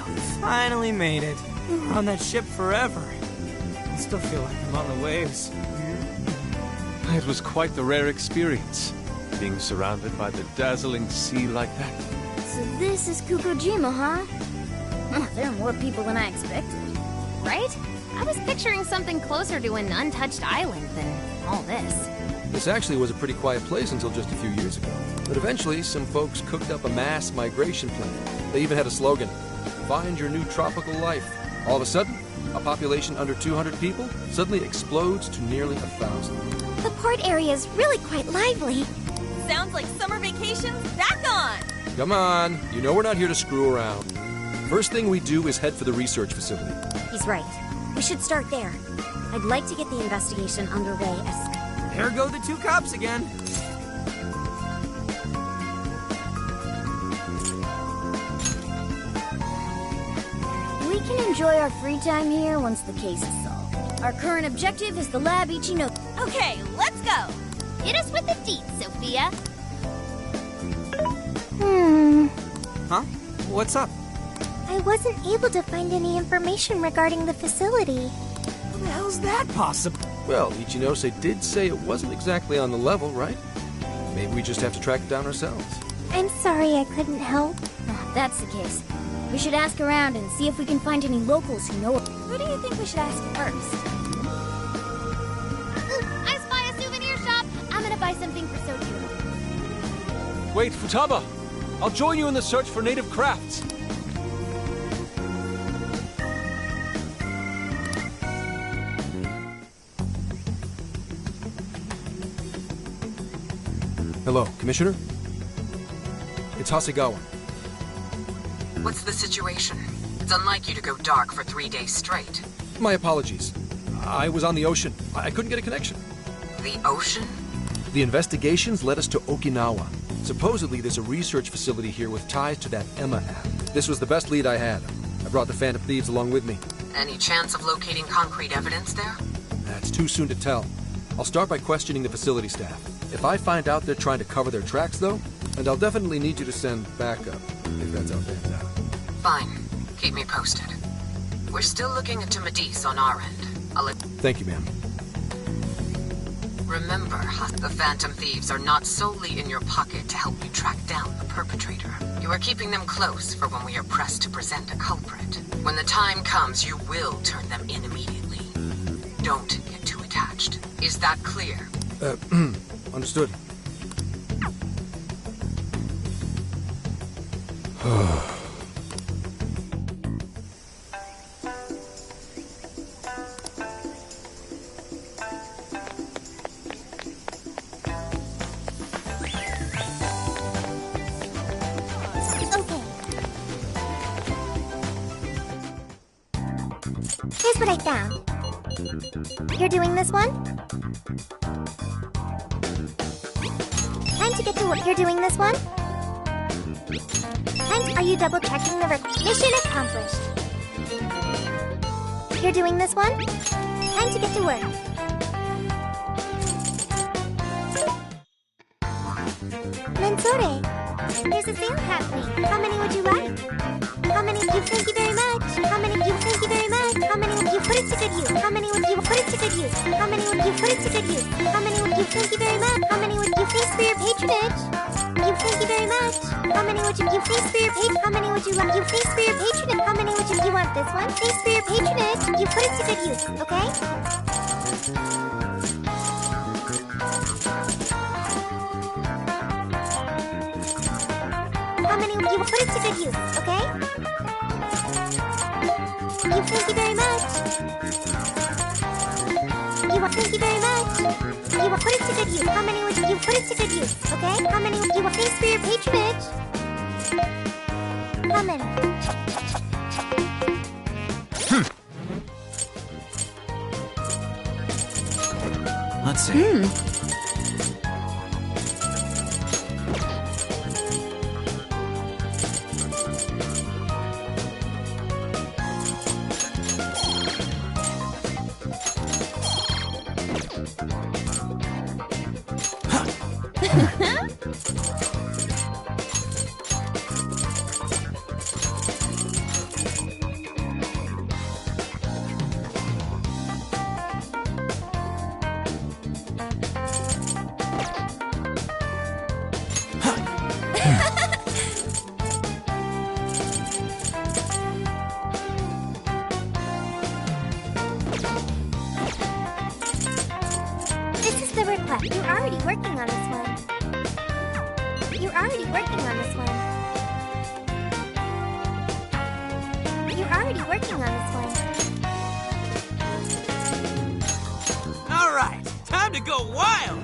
We finally made it. We were on that ship forever. I still feel like I'm on the waves. It was quite the rare experience, being surrounded by the dazzling sea like that. So this is Kukujima, huh? There are more people than I expected. Right? I was picturing something closer to an untouched island than all this. This actually was a pretty quiet place until just a few years ago. But eventually, some folks cooked up a mass migration plan. They even had a slogan, "Find your new tropical life." All of a sudden, a population under 200 people suddenly explodes to nearly 1,000. The port area is really quite lively. Sounds like summer vacation's back on! Come on, you know we're not here to screw around. First thing we do is head for the research facility. He's right. We should start there. I'd like to get the investigation underway as... There go the two cops again. can enjoy our free time here once the case is solved. Our current objective is the lab Ichino. Okay, let's go. Hit us with the deets, Sophia. Huh? What's up? I wasn't able to find any information regarding the facility. How the hell's that possible? Well, Ichinose did say it wasn't exactly on the level, right? Maybe we just have to track it down ourselves. I'm sorry I couldn't help. If that's the case, we should ask around and see if we can find any locals who know. Who do you think we should ask first? I spy a souvenir shop. I'm gonna buy something for Sophia. Wait, Futaba! I'll join you in the search for native crafts. Hello, Commissioner? It's Hasegawa. What's the situation? It's unlike you to go dark for 3 days straight. My apologies. I was on the ocean. I couldn't get a connection. The ocean? The investigations led us to Okinawa. Supposedly, there's a research facility here with ties to that Emma app. This was the best lead I had. I brought the Phantom Thieves along with me. Any chance of locating concrete evidence there? That's too soon to tell. I'll start by questioning the facility staff. If I find out they're trying to cover their tracks, though, and I'll definitely need you to send backup, if that's how it pans out. Fine. Keep me posted. We're still looking into Madis on our end. Thank you, ma'am. Remember, the Phantom Thieves are not solely in your pocket to help you track down the perpetrator. You are keeping them close for when we are pressed to present a culprit. When the time comes, you will turn them in immediately. Don't get too attached. Is that clear? Understood. Here's what I found. You're doing this one? Time to get to work. You're doing this one? Are you double checking the mission accomplished? You're doing this one? Time to get to work. Mensore, there's a sale happening. How many would you like? How many? Thank you very much. How many? Thank you very much. How many would you put it to good use? How many would you put it to good use? How many would you put it to good use? How many would you? Thank you very much. How many would you? Thanks for your patronage. Thank you very much. How many would you? Thanks for your patronage. How many would you like? Thanks for your patronage. How many would you? You want this one? Thanks for your patronage. You put it to good use, okay? How many would you put it to good use, okay? Thank you very much. Thank you very much. You will put it to good use. How many would you put it to good use, okay? How many would you? Thanks for your patronage. How many? Let's see. This is the request. You're already working on this one. You're already working on this one. You're already working on this one. All right, time to go wild!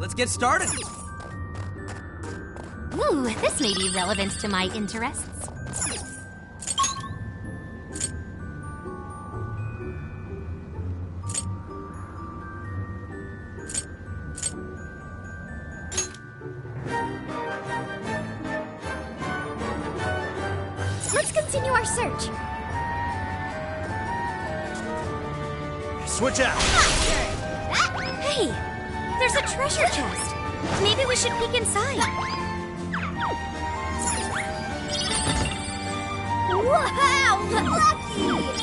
let's get started. Ooh, this may be relevant to my interests. Let's continue our search. Switch out. Hey, there's a treasure chest. Maybe we should peek inside. Wow! Lucky!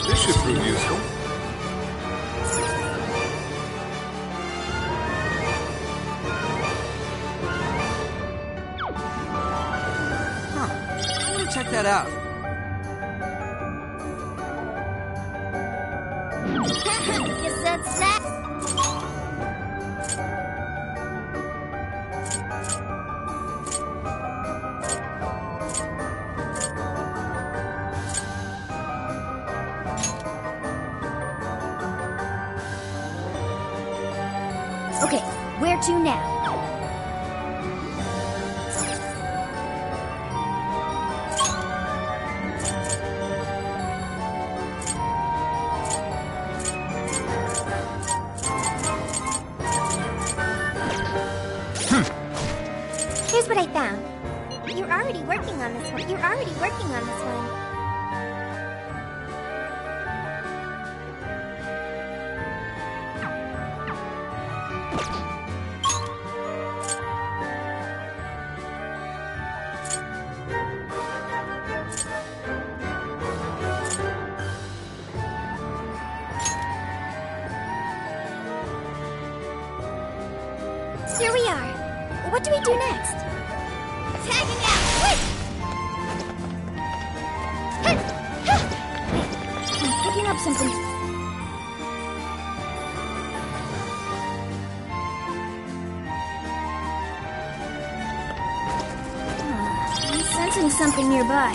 This should prove useful. I want to check that out. Guess that's that. Okay, where to now? Here's what I found. You're already working on this one. You're already working on this one. Here we are. What do we do next? Tagging out! Quick! I'm picking up something. I'm sensing something nearby.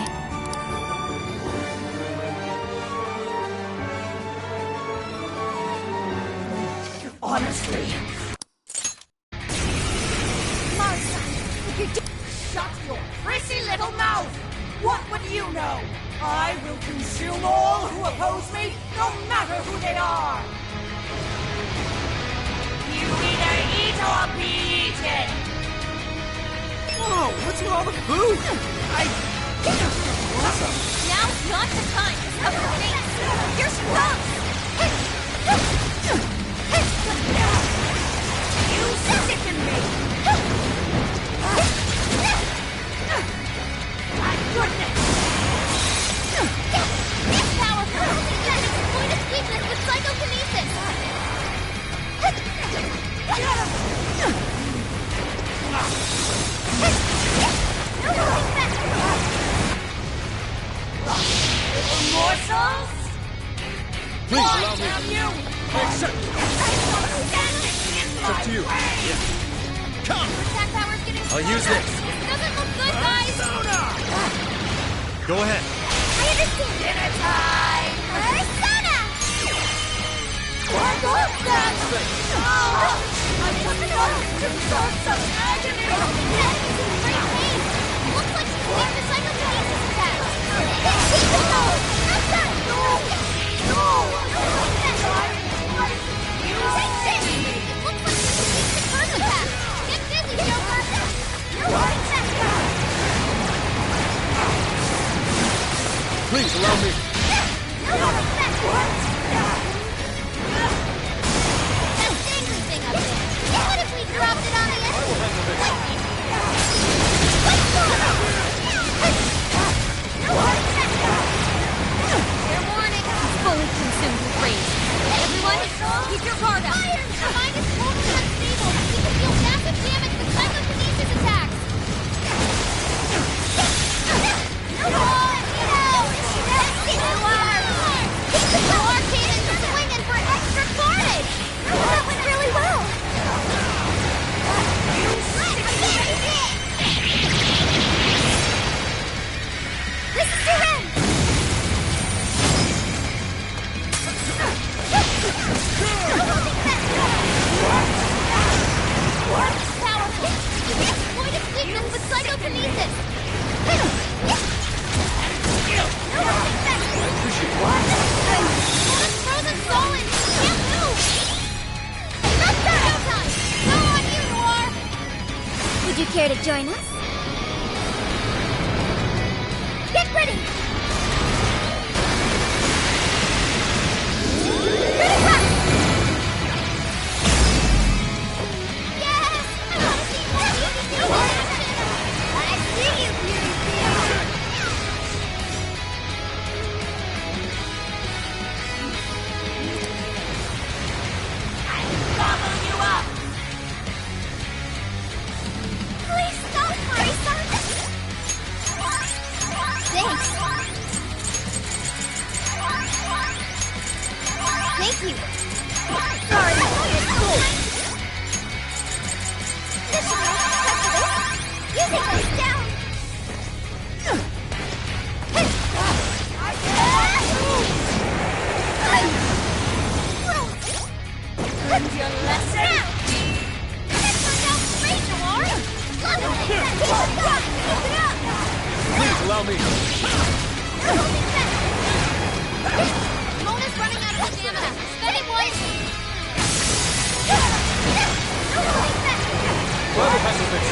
Honestly. Shut your prissy little mouth! What would you know? I will consume all who oppose me, no matter who they are! You either eat or be eaten! Whoa, what's with all the food? Now's not the time to stuff your face! Here she comes! You sicken me! My goodness! It's powerful! That exploit its weakness with psychokinesis! No going back! Little morsels? Please allow me. Damn you! Accept. It's up to you. Come! Attack power's getting I'll use this. Doesn't look good, guys! Go ahead. I understand! Dinner time! Persona! What was that? Oh! I'm starting to start some agony! Yes, it's in great pain! Looks like she's weak to psychokinesis attack! No! No! You take this! It looks like she's weak to curse attack! Get busy, Joker! You're right! Please allow me. That dangly thing up there! What if we dropped it on the enemy? Fair warning, he's fully consumed with rage. Everyone, keep your guard up! Your mind is totally unstable! We can deal massive damage with psychokinesis attacks! Care to join us? Get ready! Allow me. Mona's running out of stamina. Spending one. Whoever handles this.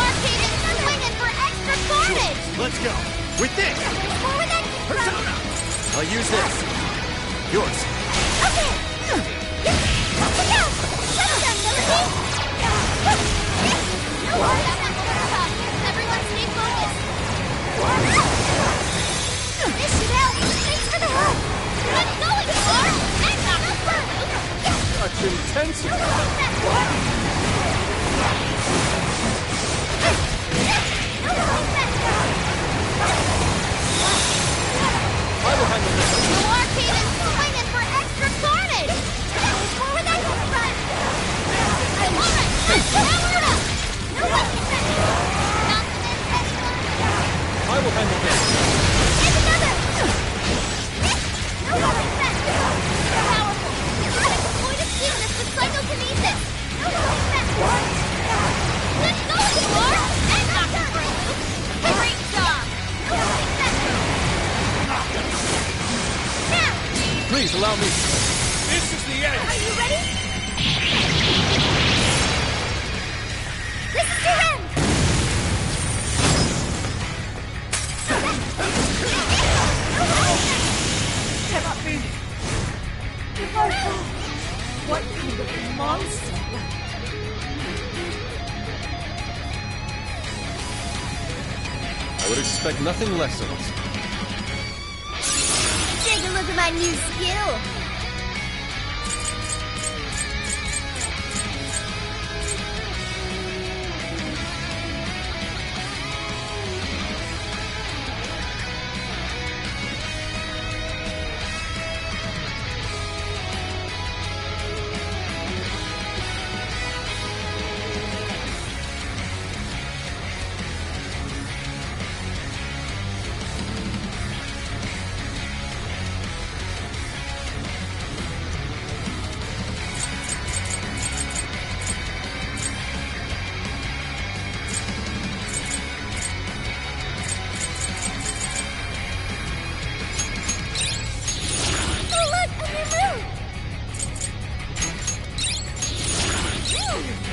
Arcade is swinging for extra carnage. Let's go. With this. More with that. Persona. I'll use this. Yours. Okay. Look out. Settle down, Millipede. Everyone stay focused. This should help. Thanks for the help. Let's go, Explorer. That's not Such intensity. I will handle this. The Arcade is swinging for extra carnage. More with that. All right, let's power it up. I will handle this. Here's another! Powerful! Point of weakness with psychokinesis! Let's go, Explorer! And Dr. Breakthrough! Great job! Now! Please allow me. This is the end. Are you ready? This is your end! Cannot be. What kind of monster? I would expect nothing less of us. Take a look at my new skill.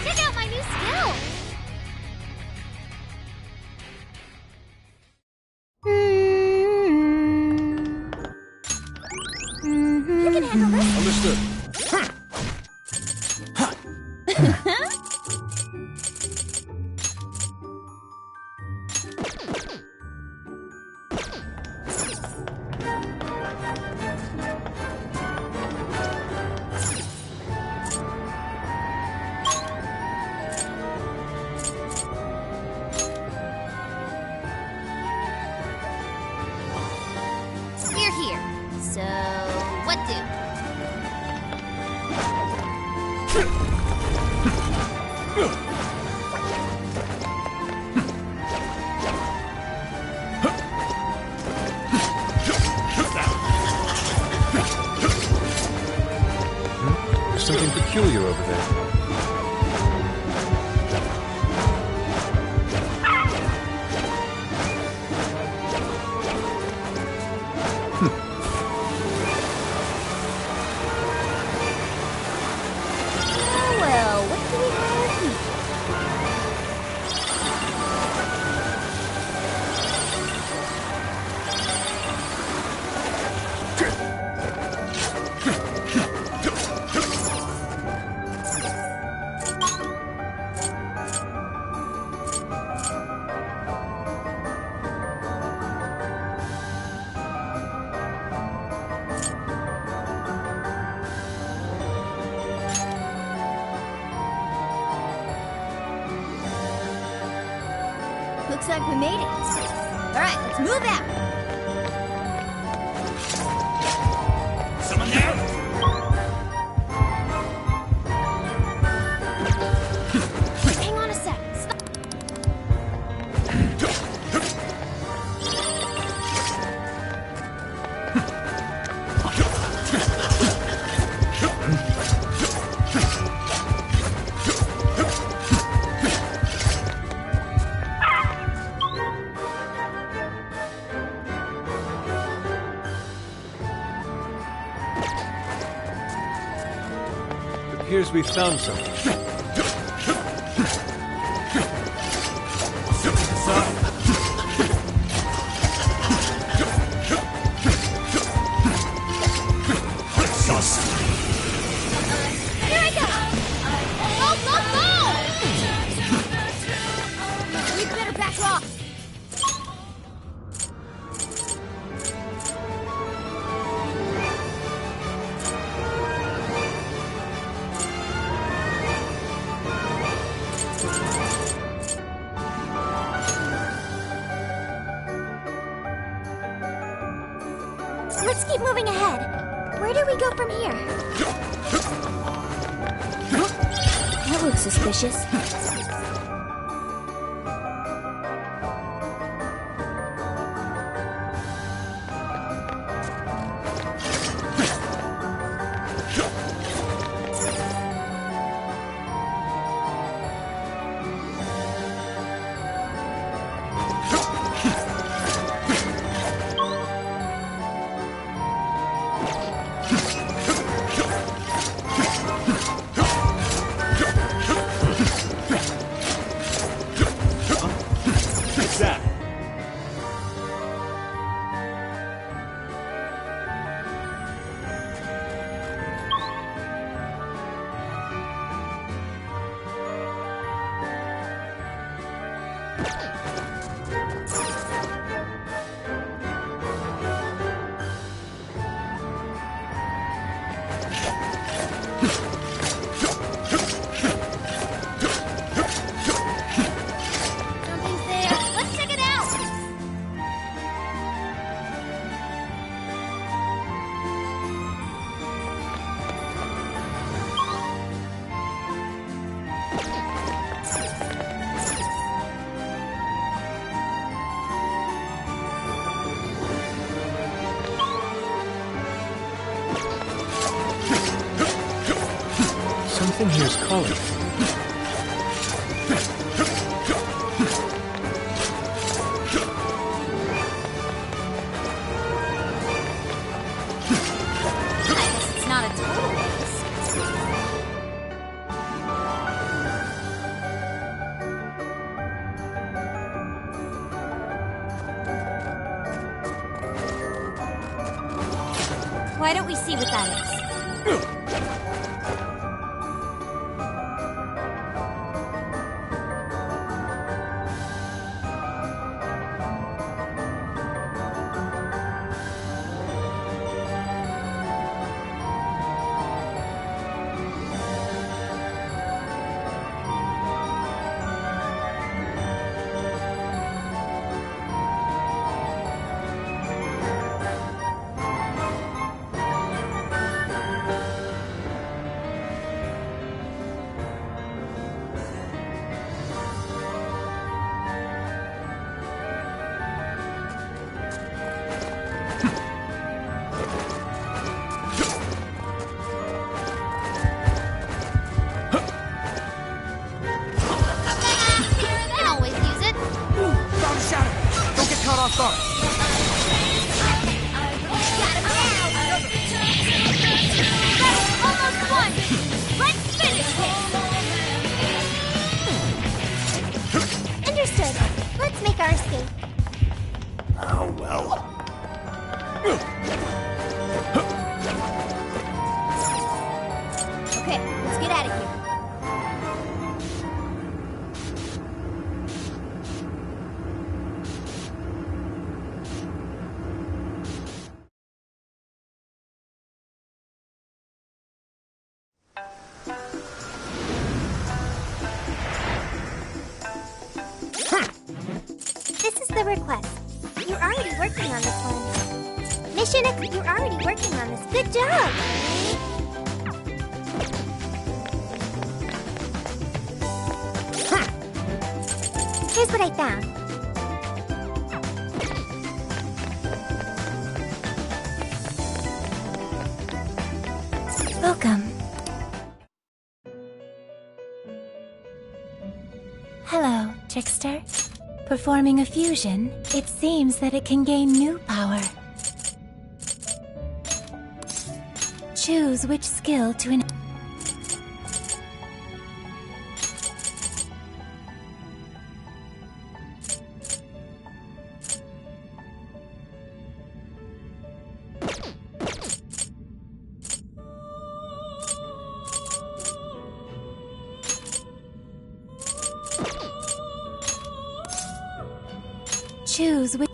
Check out my new skill! You can handle this. Understood. You're here. So, what do? There's something peculiar over there. Looks like we made it. Alright, let's move out. Someone there? Hang on a sec. Stop. Appears we found something. Here I go! Go! We better back off. Let's keep moving ahead. Where do we go from here? That looks suspicious. What's that? Something's there. Let's check it out. Something here's calling. I guess it's not a total waste. Why don't we see what that is? Can always use it. Found a shadow! Don't get caught off guard! Almost won. Let's finish it. Understood. Let's make our escape. Oh, well. Okay, let's get out of here. a request. You're already working on this one. Mission, you're already working on this. Good job! Here's what I found. Welcome. Hello, Trickster. Performing a fusion, it seems that it can gain new power. Choose which skill to enhance. Choose which.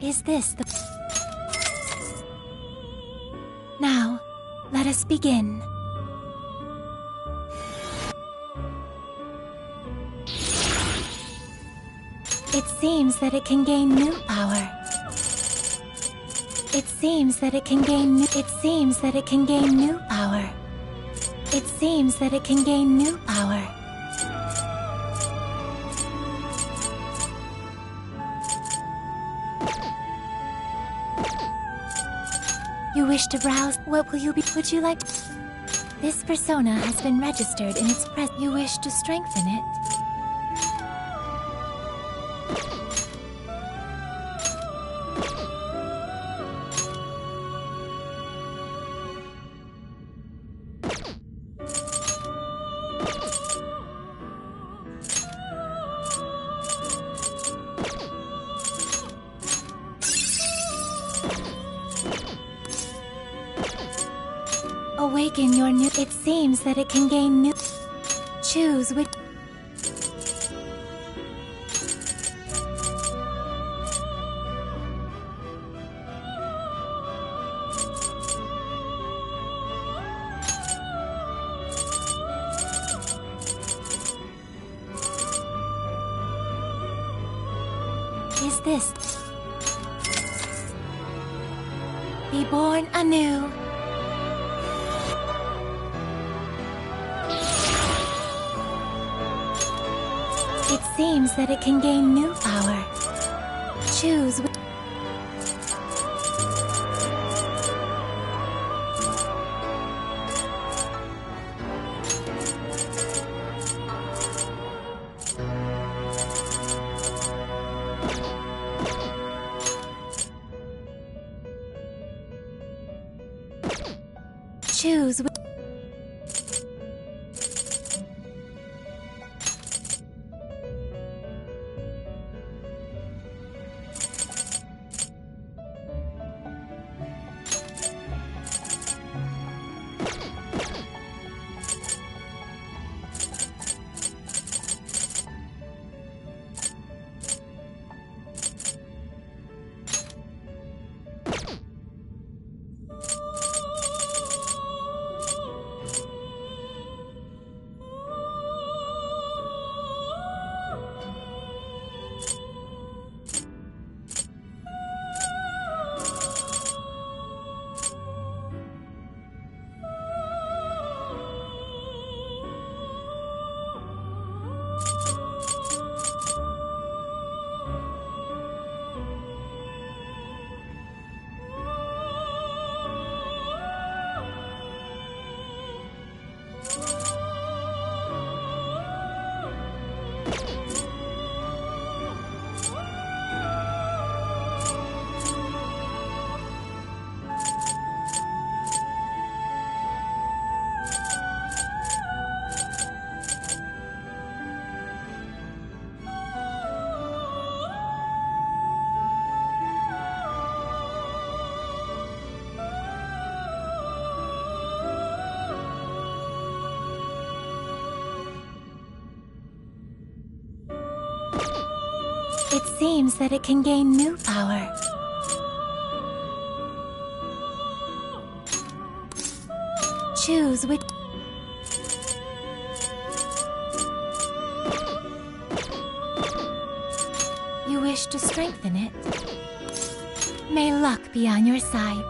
Is this the... Now, let us begin. It seems that it can gain new power. It seems that it can gain new... It seems that it can gain new power. It seems that it can gain new power. You wish to browse? What will you be? Would you like? This persona has been registered in its pres. You wish to strengthen it? Awaken your new... It seems that it can gain new... Choose which... Is this... Be born anew. It seems that it can gain new power. Choose. Choose. It seems that it can gain new power. Choose which... wish to strengthen it? May luck be on your side.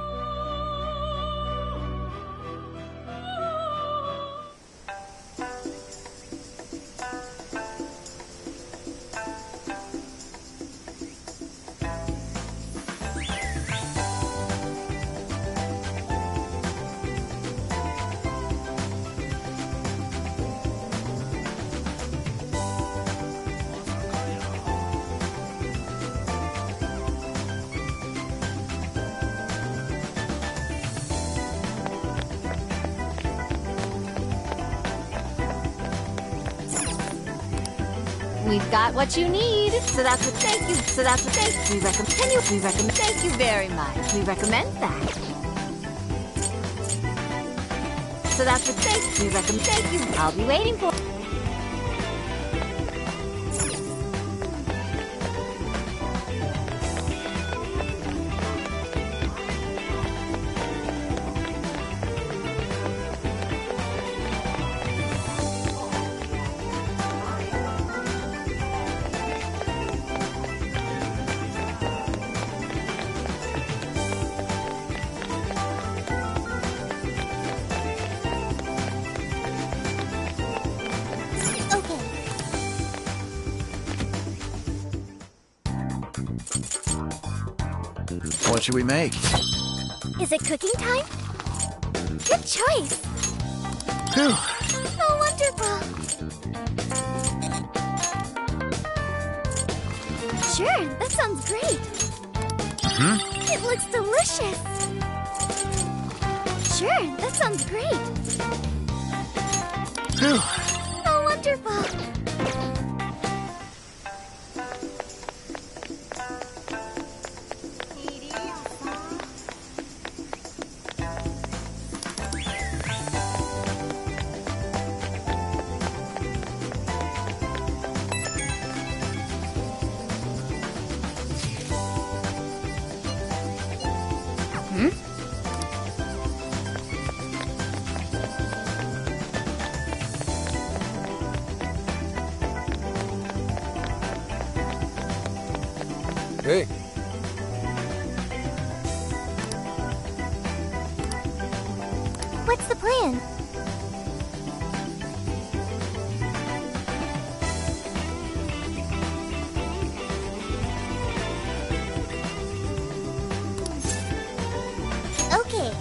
We've got what you need. So that's what, thank you. So that's what, thank you. We recommend, thank you very much. We recommend that. So that's what, thank you. I'll be waiting for. What should we make? Is it cooking time? Good choice. Phew. Oh, wonderful. Sure, that sounds great. It looks delicious. Sure, that sounds great. Phew. Oh, wonderful. Hey. What's the plan? Okay.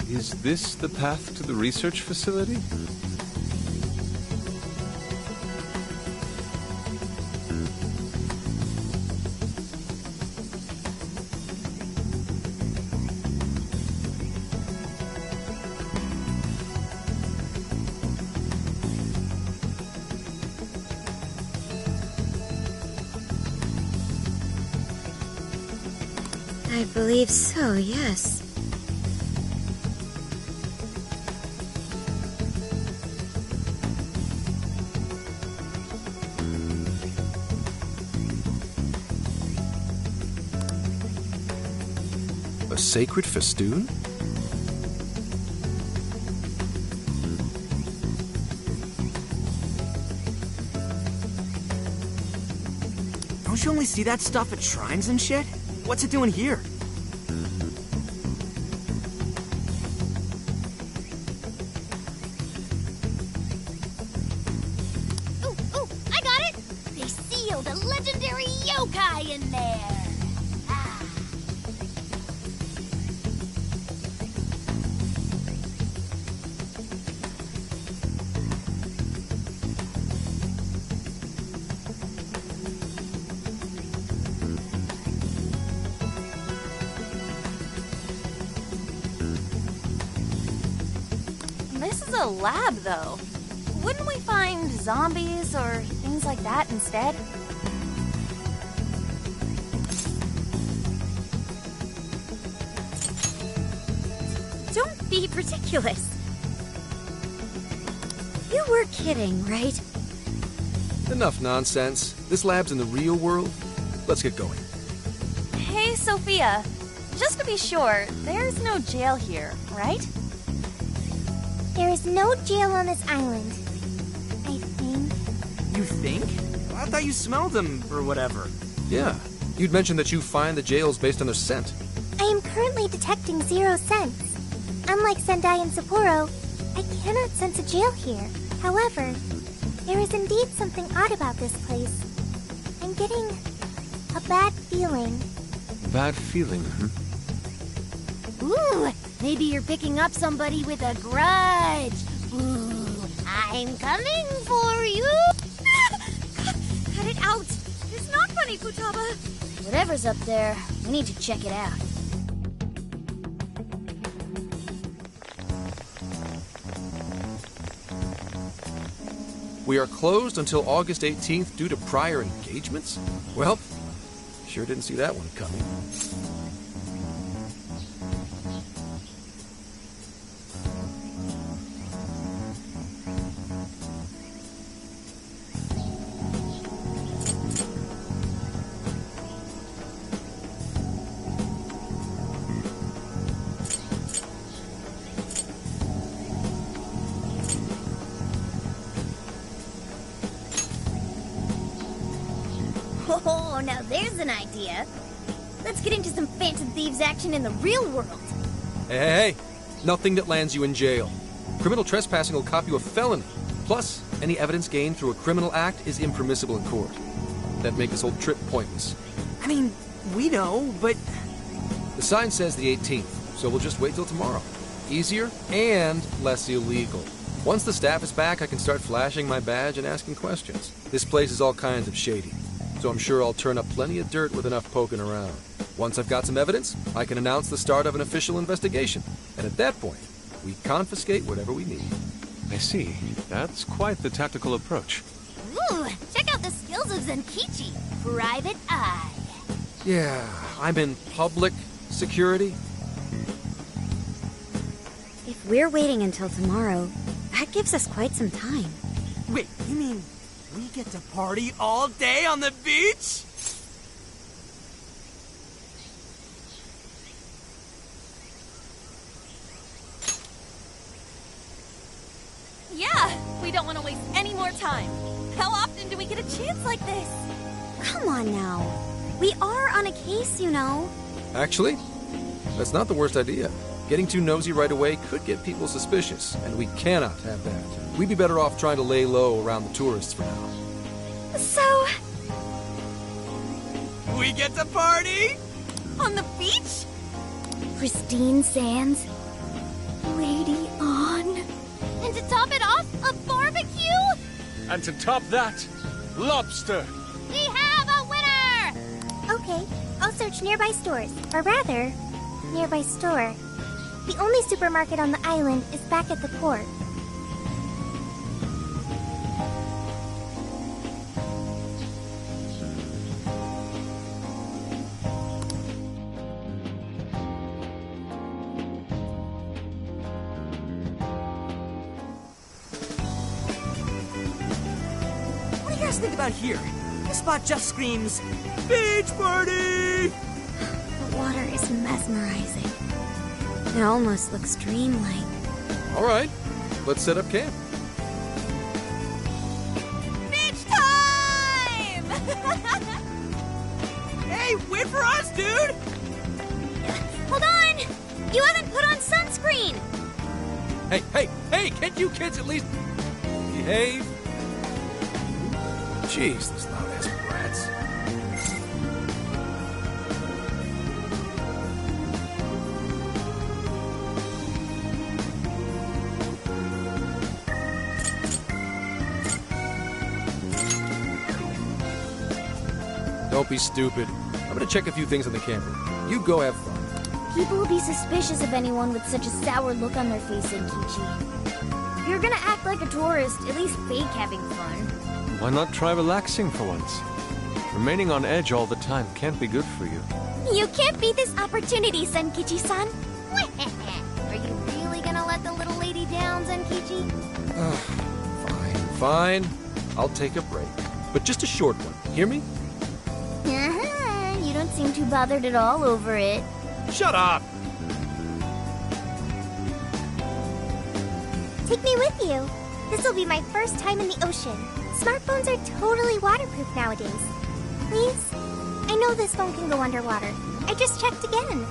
Is this the path to the research facility? I believe so, yes. A sacred festoon? Don't you only see that stuff at shrines and shit? What's it doing here? Ooh, I got it! They sealed a legendary yokai in there! This is a lab, though. Wouldn't we find zombies or things like that instead? be ridiculous. You were kidding, right? Enough nonsense. This lab's in the real world. Let's get going. Hey, Sophia. Just to be sure, there's no jail here, right? There is no jail on this island. I think. You think? I thought you smelled them, or whatever. Yeah. You'd mentioned that you find the jails based on their scent. I am currently detecting 0 scents. Unlike Sendai and Sapporo, I cannot sense a jail here. However, there is indeed something odd about this place. I'm getting a bad feeling. Bad feeling, Ooh, maybe you're picking up somebody with a grudge. Ooh, I'm coming for you. Cut it out! It's not funny, Futaba! Whatever's up there, we need to check it out. We are closed until August 18th due to prior engagements? Well, sure didn't see that one coming. Oh, now there's an idea. Let's get into some Phantom Thieves action in the real world. Hey, nothing that lands you in jail. Criminal trespassing will cop you a felony. Plus, any evidence gained through a criminal act is impermissible in court. That'd make this whole trip pointless. I mean, we know, but... The sign says the 18th, so we'll just wait till tomorrow. Easier and less illegal. Once the staff is back, I can start flashing my badge and asking questions. This place is all kinds of shady, so I'm sure I'll turn up plenty of dirt with enough poking around. Once I've got some evidence, I can announce the start of an official investigation. And at that point, we confiscate whatever we need. I see. That's quite the tactical approach. Ooh, check out the skills of Zenkichi. Private Eye. Yeah, I'm in public security. If we're waiting until tomorrow, that gives us quite some time. Wait, you mean we get to party all day on the beach? Yeah, we don't want to waste any more time. How often do we get a chance like this? Come on now. We are on a case, you know. Actually, that's not the worst idea. Getting too nosy right away could get people suspicious, and we cannot have that. We'd be better off trying to lay low around the tourists for now. So... we get to party? On the beach? Pristine sands. Lady on. And to top it off, a barbecue? And to top that, lobster! We have a winner! Okay, I'll search nearby stores. Or rather, nearby store. The only supermarket on the island is back at the port. What do you guys think about here? This spot just screams, beach party! The water is mesmerizing. It almost looks dreamlike. All right, let's set up camp. Beach time! Hey, wait for us, dude! Hold on! You haven't put on sunscreen! Hey, can't you kids at least behave? Jeez, those loud-ass brats. Don't be stupid. I'm gonna check a few things on the camera. You go have fun. People will be suspicious of anyone with such a sour look on their face, Zenkichi. If you're gonna act like a tourist, at least fake having fun. Why not try relaxing for once? Remaining on edge all the time can't be good for you. You can't beat this opportunity, Zenkichi-san. Are you really gonna Zenkichi? Fine. I'll take a break. But just a short one. Hear me? Uh-huh. You don't seem too bothered at all over it. Shut up! Take me with you. This will be my first time in the ocean. Smartphones are totally waterproof nowadays. Please? I know this phone can go underwater. I just checked again.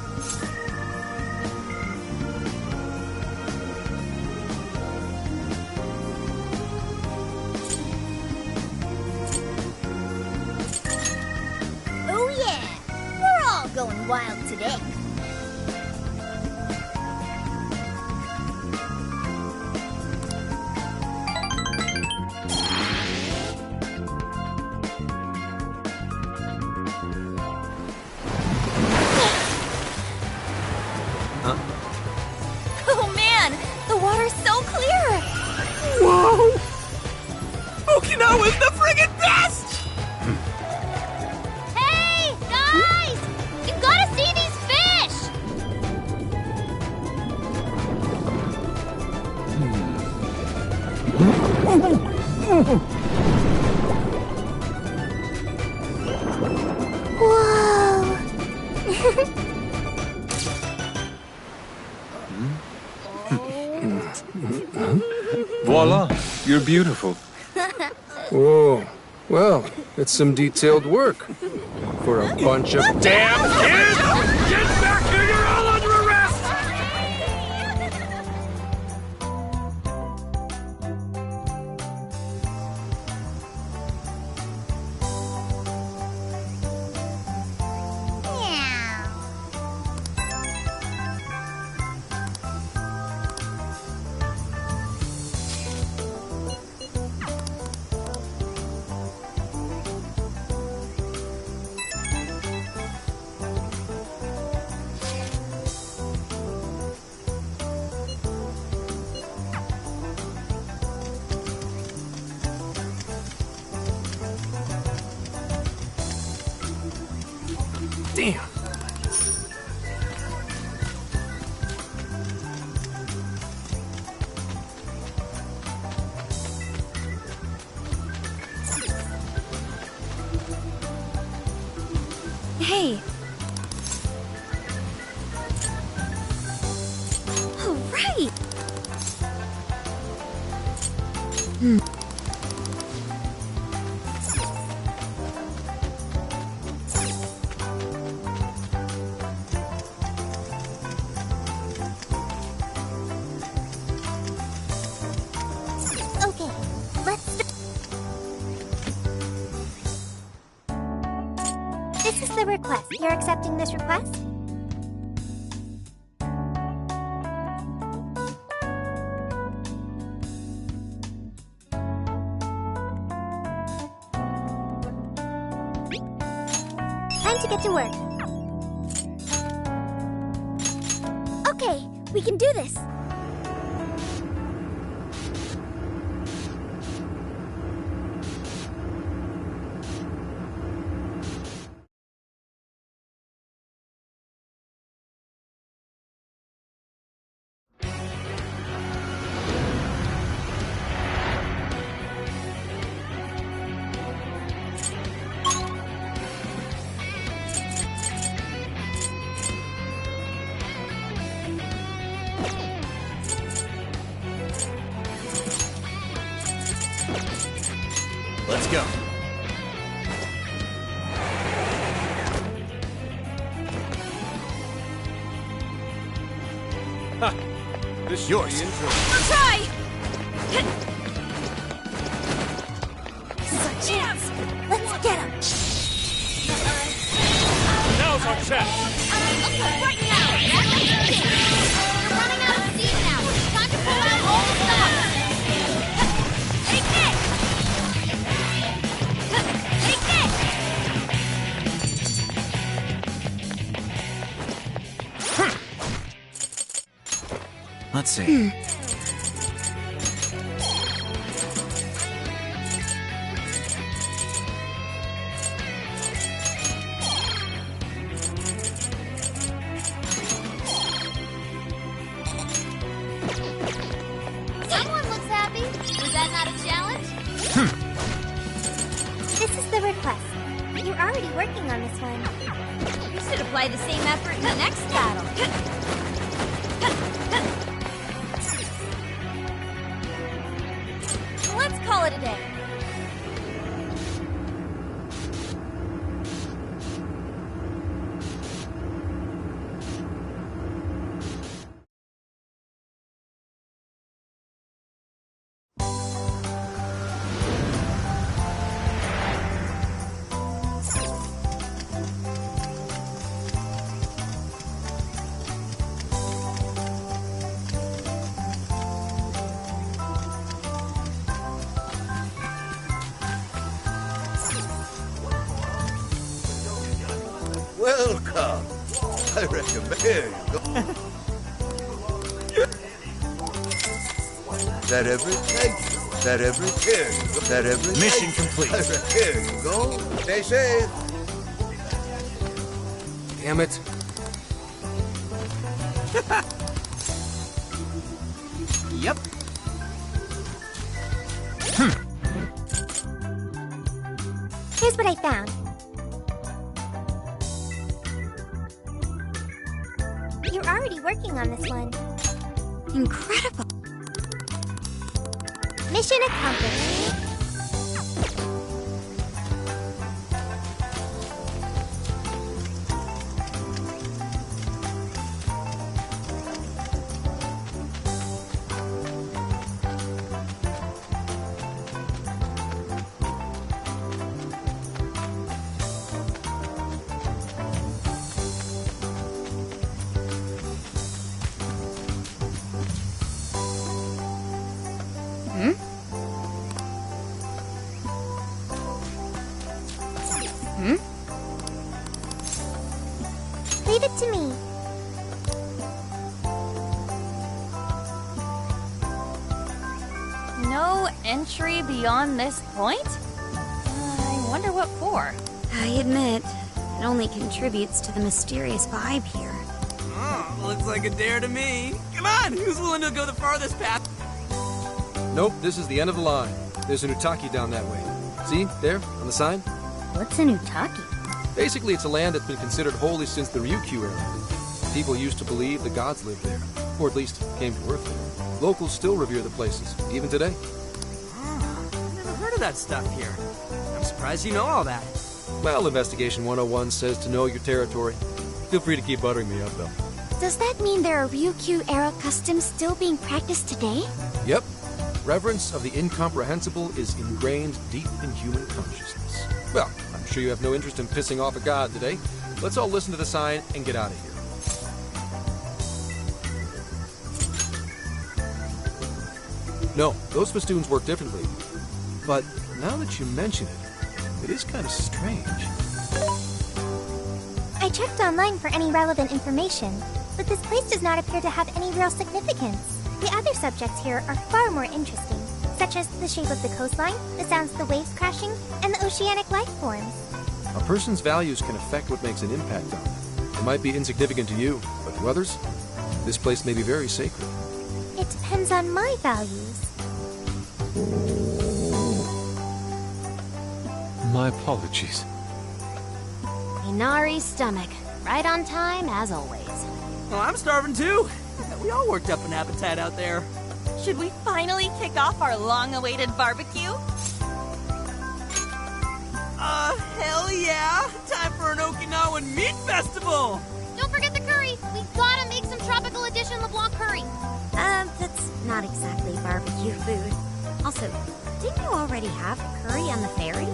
Oh yeah! We're all going wild today. Oh man, the water's so clear! Whoa! Okinawa's the friggin' best! Hey, guys! You gotta see these fish! Whoa! Voila! You're beautiful. Whoa. Well, it's some detailed work. For a bunch of Damn kids! Get back here! You're all under arrest! Damn. Hey. All right. Okay, let's... This is the request. You're accepting this request? Time to get to work. Okay, we can do this. Let's go. This Yours. should be interesting. I'll try! This is our chance! Let's get him! Now's our chance. Right now! We're running out of steam now! Time to pull out all the stops! Take this! Take this! Let's see. that not a challenge? This is the request. You're already working on this one. We should apply the same effort in the next battle. Let's call it a day. Welcome. I recommend. Here you go. That everything. That everything. That everything. Mission complete. Here you go. Stay safe. Damn it. Yep. Here's what I found. You're already working on this one. Incredible. Mission accomplished. Leave it to me. No entry beyond this point? I wonder what for. I admit, it only contributes to the mysterious vibe here. Oh, looks like a dare to me. Come on, who's willing to go the farthest path? Nope, this is the end of the line. There's an Utaki down that way. See, there, on the sign? What's an Utaki? Basically, it's a land that's been considered holy since the Ryukyu era. People used to believe the gods lived there, or at least came to Earth there. Locals still revere the places, even today. I've never heard of that stuff here. I'm surprised you know all that. Well, Investigation 101 says to know your territory. Feel free to keep buttering me up, though. Does that mean there are Ryukyu-era customs still being practiced today? Yep. Reverence of the incomprehensible is ingrained deep in human consciousness. Well, I'm sure you have no interest in pissing off a god today. Let's all listen to the sign and get out of here. No, those festoons work differently. But now that you mention it, it is kind of strange. I checked online for any relevant information, but this place does not appear to have any real significance. The other subjects here are far more interesting, such as the shape of the coastline, the sounds of the waves crashing, and the oceanic life forms. A person's values can affect what makes an impact on them. It might be insignificant to you, but to others, this place may be very sacred. It depends on my values. My apologies. Inari's stomach. Right on time, as always. Well, I'm starving too. We all worked up an appetite out there. Should we finally kick off our long-awaited barbecue? Hell yeah! Time for an Okinawan meat festival! Don't forget the curry! We gotta make some tropical edition LeBlanc curry! That's not exactly barbecue food. Also, didn't you already have curry on the ferry?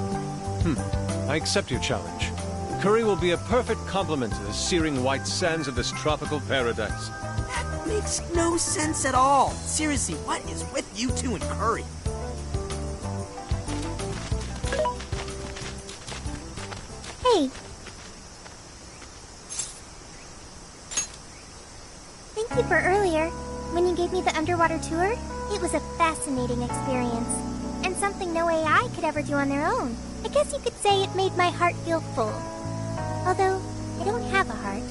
I accept your challenge. Curry will be a perfect complement to the searing white sands of this tropical paradise. That makes no sense at all. Seriously, what is with you two and curry? Hey. Thank you for earlier. When you gave me the underwater tour, it was a fascinating experience. And something no AI could ever do on their own. I guess you could say it made my heart feel full. Although, I don't have a heart.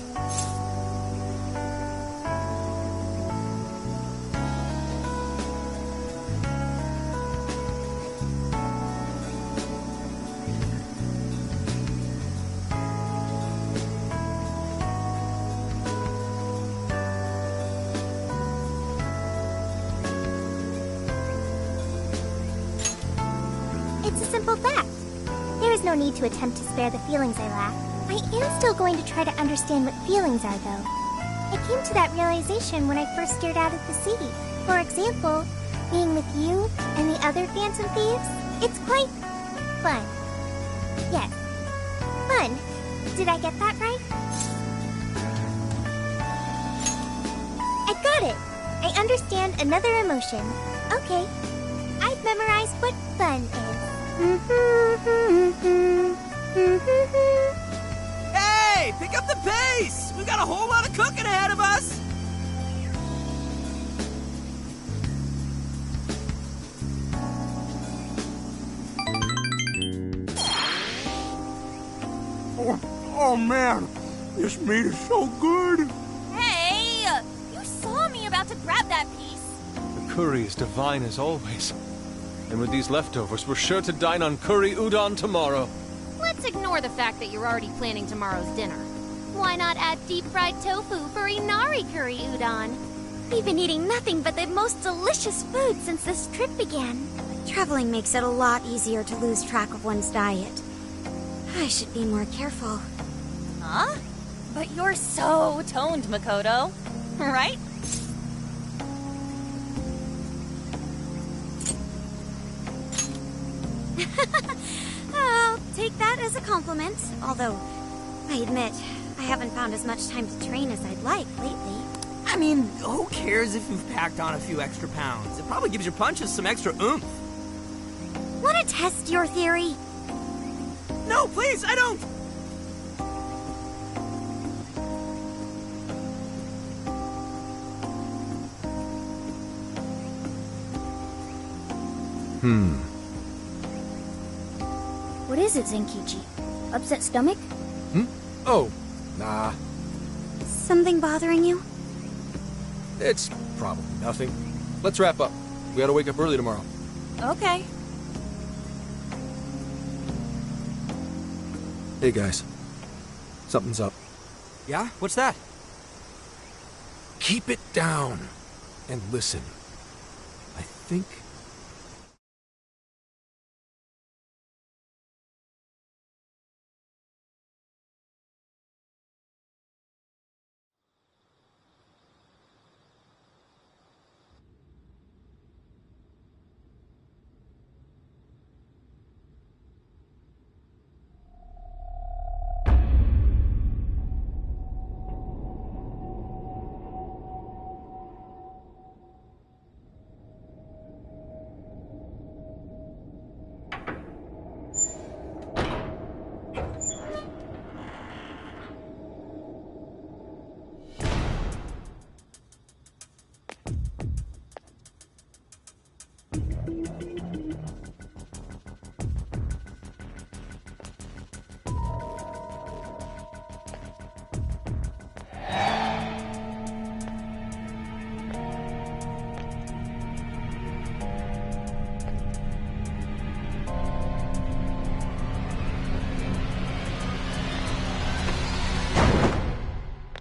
It's a simple fact. There is no need to attempt to spare the feelings I lack. I am still going to try to understand what feelings are, though. I came to that realization when I first stared out at the sea. For example, being with you and the other Phantom Thieves, it's quite fun. Yes, fun. Did I get that right? I got it. I understand another emotion. Okay, I've memorized what fun is. Hey, pick up the pace! We've got a whole lot of cooking ahead of us! Oh man, this meat is so good. Hey! You saw me about to grab that piece. The curry is divine as always. And with these leftovers, we're sure to dine on curry udon tomorrow. Let's ignore the fact that you're already planning tomorrow's dinner. Why not add deep-fried tofu for Inari curry udon? We've been eating nothing but the most delicious food since this trip began. Traveling makes it a lot easier to lose track of one's diet. I should be more careful. Huh? But you're so toned, Makoto. Right? I'll take that as a compliment, although I admit I haven't found as much time to train as I'd like lately. I mean, who cares if you've packed on a few extra pounds? It probably gives your punches some extra oomph. Want to test your theory? No, please, I don't! What is it, Zenkichi? Upset stomach? Oh, nah. Something bothering you? It's probably nothing. Let's wrap up. We gotta wake up early tomorrow. Okay. Hey guys. Something's up. Yeah? What's that? Keep it down and listen. I think...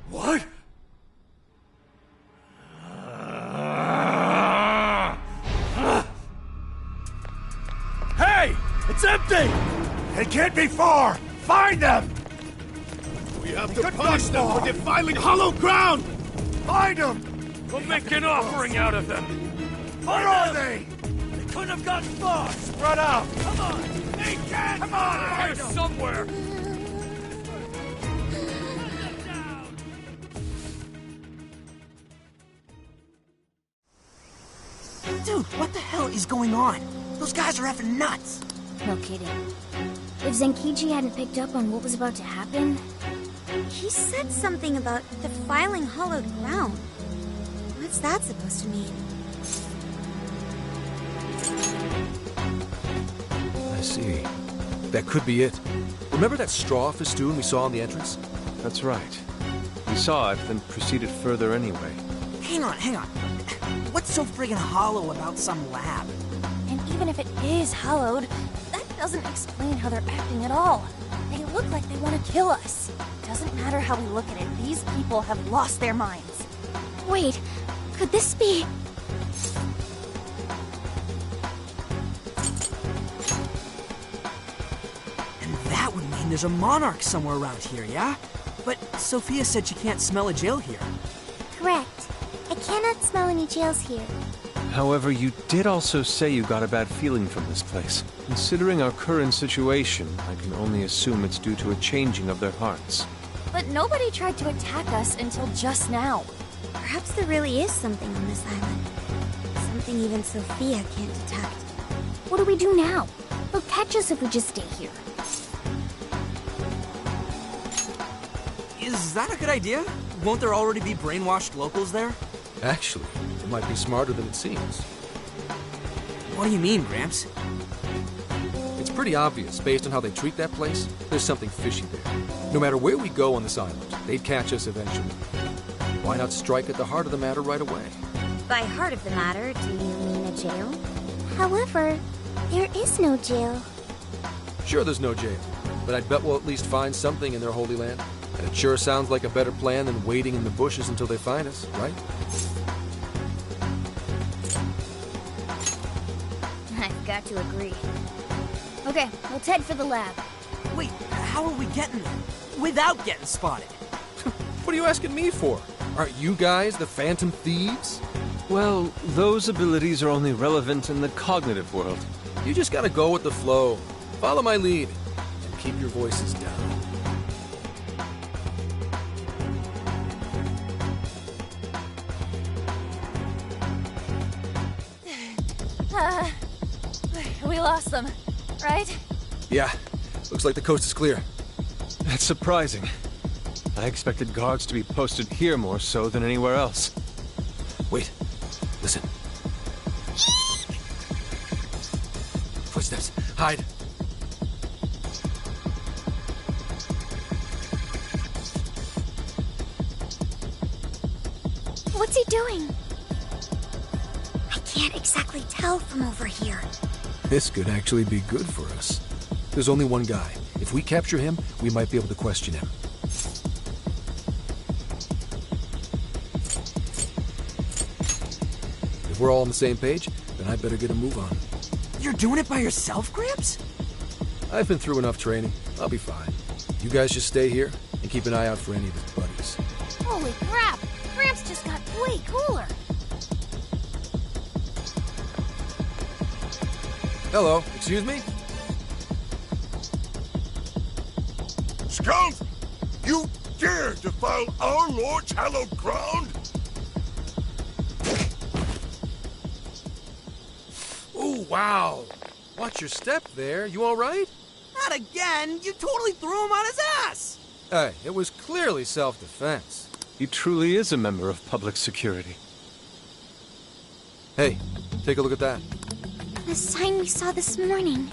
What? Hey! It's empty! They can't be far! Find them! We have to punish them for defiling hollow ground! Find them! We'll make an offering out of them! Where are they? They couldn't have gotten far! Spread out! Come on! They can't! Come on! Here somewhere! Dude, what the hell is going on? Those guys are effing nuts! No kidding. If Zenkichi hadn't picked up on what was about to happen... He said something about defiling hollowed ground. What's that supposed to mean? I see. That could be it. Remember that straw festoon we saw on the entrance? That's right. We saw it, then proceeded further anyway. Hang on. What's so friggin' hollow about some lab? And even if it is hollowed, that doesn't explain how they're acting at all. They look like they want to kill us. Doesn't matter how we look at it, these people have lost their minds. Wait, could this be... thinking there's a monarch somewhere around here, yeah? But Sophia said she can't smell a jail here. Correct. I cannot smell any jails here. However, you did also say you got a bad feeling from this place. Considering our current situation, I can only assume it's due to a changing of their hearts. But nobody tried to attack us until just now. Perhaps there really is something on this island. Something even Sophia can't detect. What do we do now? They'll catch us if we just stay here. Is that a good idea? Won't there already be brainwashed locals there? Actually, it might be smarter than it seems. What do you mean, Gramps? It's pretty obvious, based on how they treat that place, there's something fishy there. No matter where we go on this island, they'd catch us eventually. Why not strike at the heart of the matter right away? By heart of the matter, do you mean a jail? However, there is no jail. Sure, there's no jail, but I'd bet we'll at least find something in their holy land. And it sure sounds like a better plan than waiting in the bushes until they find us, right? I've got to agree. Okay, let's head for the lab. Wait, how are we getting there? Without getting spotted? What are you asking me for? Aren't you guys the Phantom Thieves? Well, those abilities are only relevant in the cognitive world. You just gotta go with the flow. Follow my lead, and keep your voices down. We lost them, right? Yeah, looks like the coast is clear. That's surprising. I expected guards to be posted here more so than anywhere else. Wait, listen. Footsteps, hide. What's he doing? I can't exactly tell from over here. This could actually be good for us. There's only one guy. If we capture him, we might be able to question him. If we're all on the same page, then I better get a move on. You're doing it by yourself, Gramps? I've been through enough training. I'll be fine. You guys just stay here and keep an eye out for any of his buddies. Holy crap! Gramps just got way cooler. Hello, excuse me? Scout! You dare defile our Lord's hallowed ground? Oh, wow. Watch your step there. You all right? Not again! You totally threw him on his ass! Hey, it was clearly self-defense. He truly is a member of public security. Hey, take a look at that. The sign we saw this morning.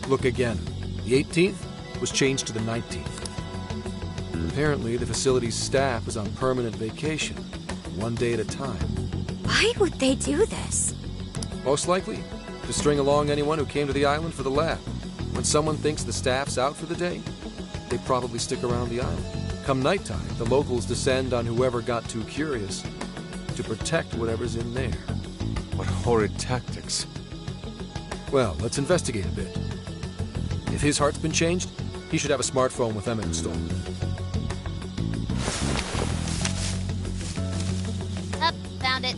Look again. The 18th was changed to the 19th. Apparently, the facility's staff is on permanent vacation, one day at a time. Why would they do this? Most likely, to string along anyone who came to the island for the lab. When someone thinks the staff's out for the day, they probably stick around the island. Come nighttime, the locals descend on whoever got too curious to protect whatever's in there. What horrid tactics. Well, let's investigate a bit. If his heart's been changed, he should have a smartphone with Emma installed. Up, found it.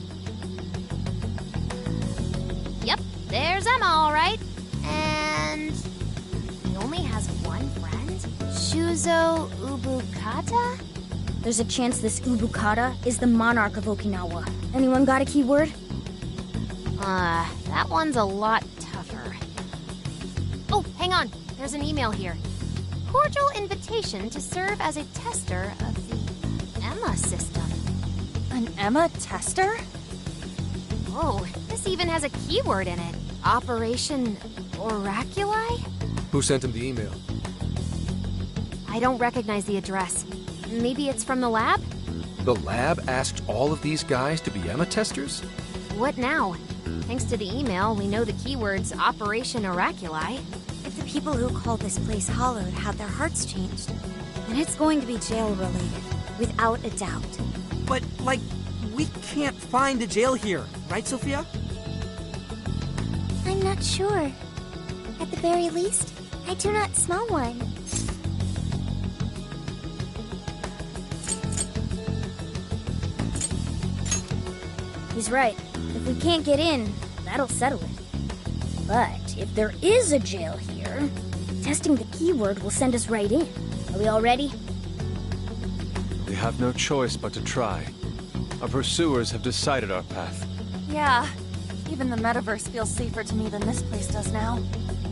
Yep, there's Emma, all right. And he only has one friend? Shuzo Ubukata? There's a chance this Ubukata is the monarch of Okinawa. Anyone got a keyword? That one's a lot tougher. Oh, hang on. There's an email here. Cordial invitation to serve as a tester of the Emma system. An Emma tester? Oh, this even has a keyword in it. Operation Oraculi? Who sent him the email? I don't recognize the address. Maybe it's from the lab? The lab asked all of these guys to be Emma testers? What now? Thanks to the email, we know the keyword's Operation Oraculi. If the people who called this place Hallowed had their hearts changed, then it's going to be jail-related, without a doubt. But, like, we can't find a jail here, right, Sophia? I'm not sure. At the very least, I do not smell one. He's right. If we can't get in, that'll settle it. But if there is a jail here, testing the keyword will send us right in. Are we all ready? We have no choice but to try. Our pursuers have decided our path. Yeah, even the metaverse feels safer to me than this place does now.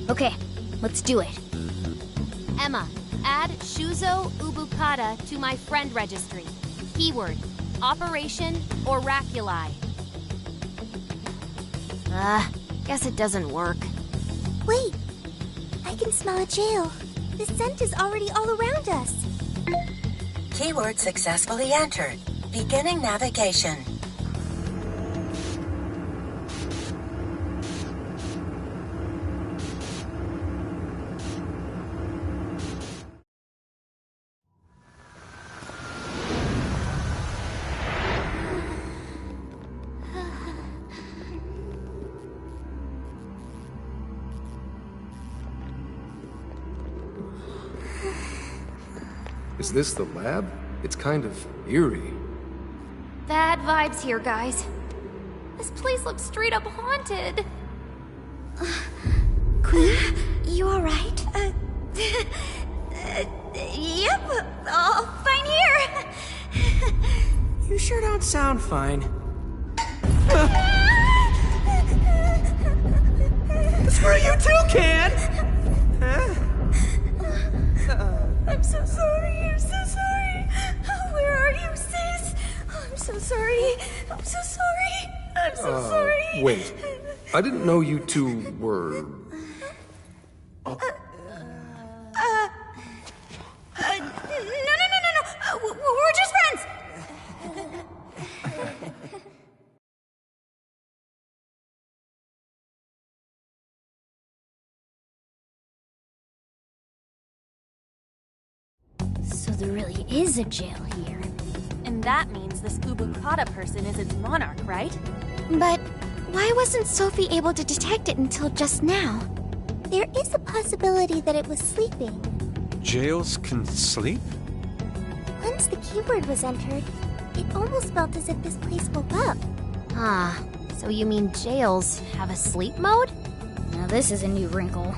Okay, let's do it. Emma, add Shuzo Ubukata to my friend registry. Keyword, Operation Oraculi. Guess it doesn't work. Wait, I can smell a jail. The scent is already all around us. Keyword successfully entered. Beginning navigation. Is this the lab? It's kind of eerie. Bad vibes here, guys. This place looks straight up haunted. Queen, you alright? Yep, all fine here. You sure don't sound fine. Screw you too, Can! Huh? I'm so sorry, I'm so sorry. Where are you, sis? I'm so sorry. I'm so sorry. I'm so sorry. Wait. I didn't know you two were... No. We're just friends. So there really is a jail here. And that means this Ubukata person is its monarch, right? But why wasn't Sophie able to detect it until just now? There is a possibility that it was sleeping. Jails can sleep? Once the keyword was entered, it almost felt as if this place woke up. Ah, so you mean jails have a sleep mode? Now this is a new wrinkle.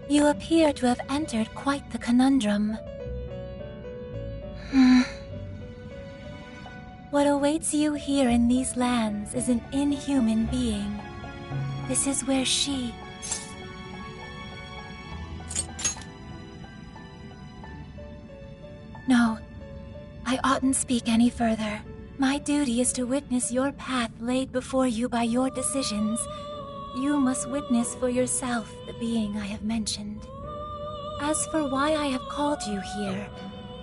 You appear to have entered quite the conundrum. What awaits you here in these lands is an inhuman being. This is where she... No, I oughtn't speak any further. My duty is to witness your path laid before you by your decisions. You must witness for yourself the being I have mentioned. As for why I have called you here,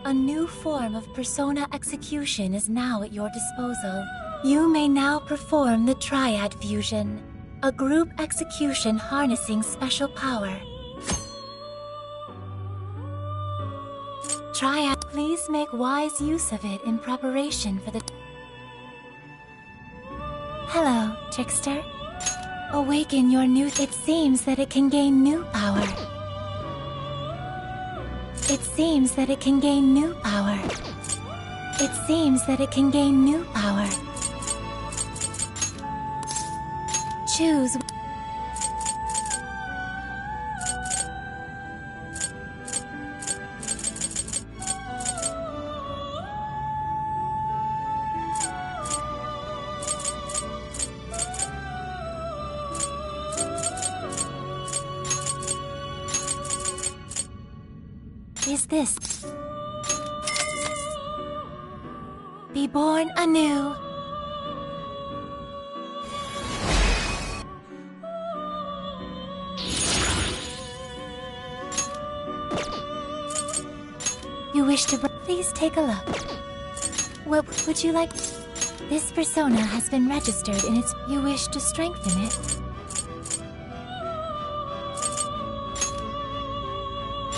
a new form of persona execution is now at your disposal. You may now perform the Triad Fusion, a group execution harnessing special power. Triad, please make wise use of it in preparation for the... Hello, Trickster. Awaken your new... It seems that it can gain new power. It seems that it can gain new power. It seems that it can gain new power. Choose... Is this? Be born anew. You wish to... Please take a look. What would you like? This persona has been registered in its... You wish to strengthen it?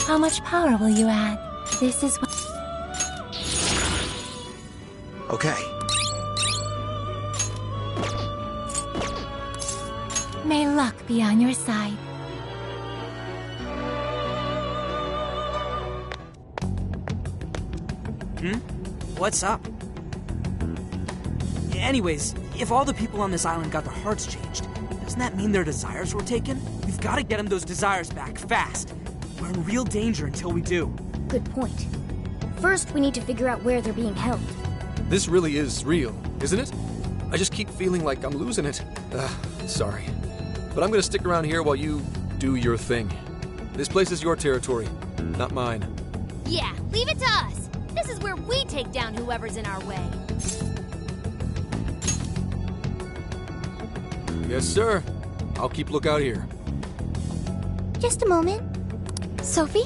How much power will you add? This is what... Okay. May luck be on your side. What's up? Anyways, if all the people on this island got their hearts changed, doesn't that mean their desires were taken? We've got to get them those desires back, fast. We're in real danger until we do. Good point. First, we need to figure out where they're being held. This really is real, isn't it? I just keep feeling like I'm losing it. Sorry. But I'm gonna stick around here while you do your thing. This place is your territory, not mine. Yeah, leave it to us. This is where we take down whoever's in our way. Yes, sir. I'll keep lookout here. Just a moment. Sophie?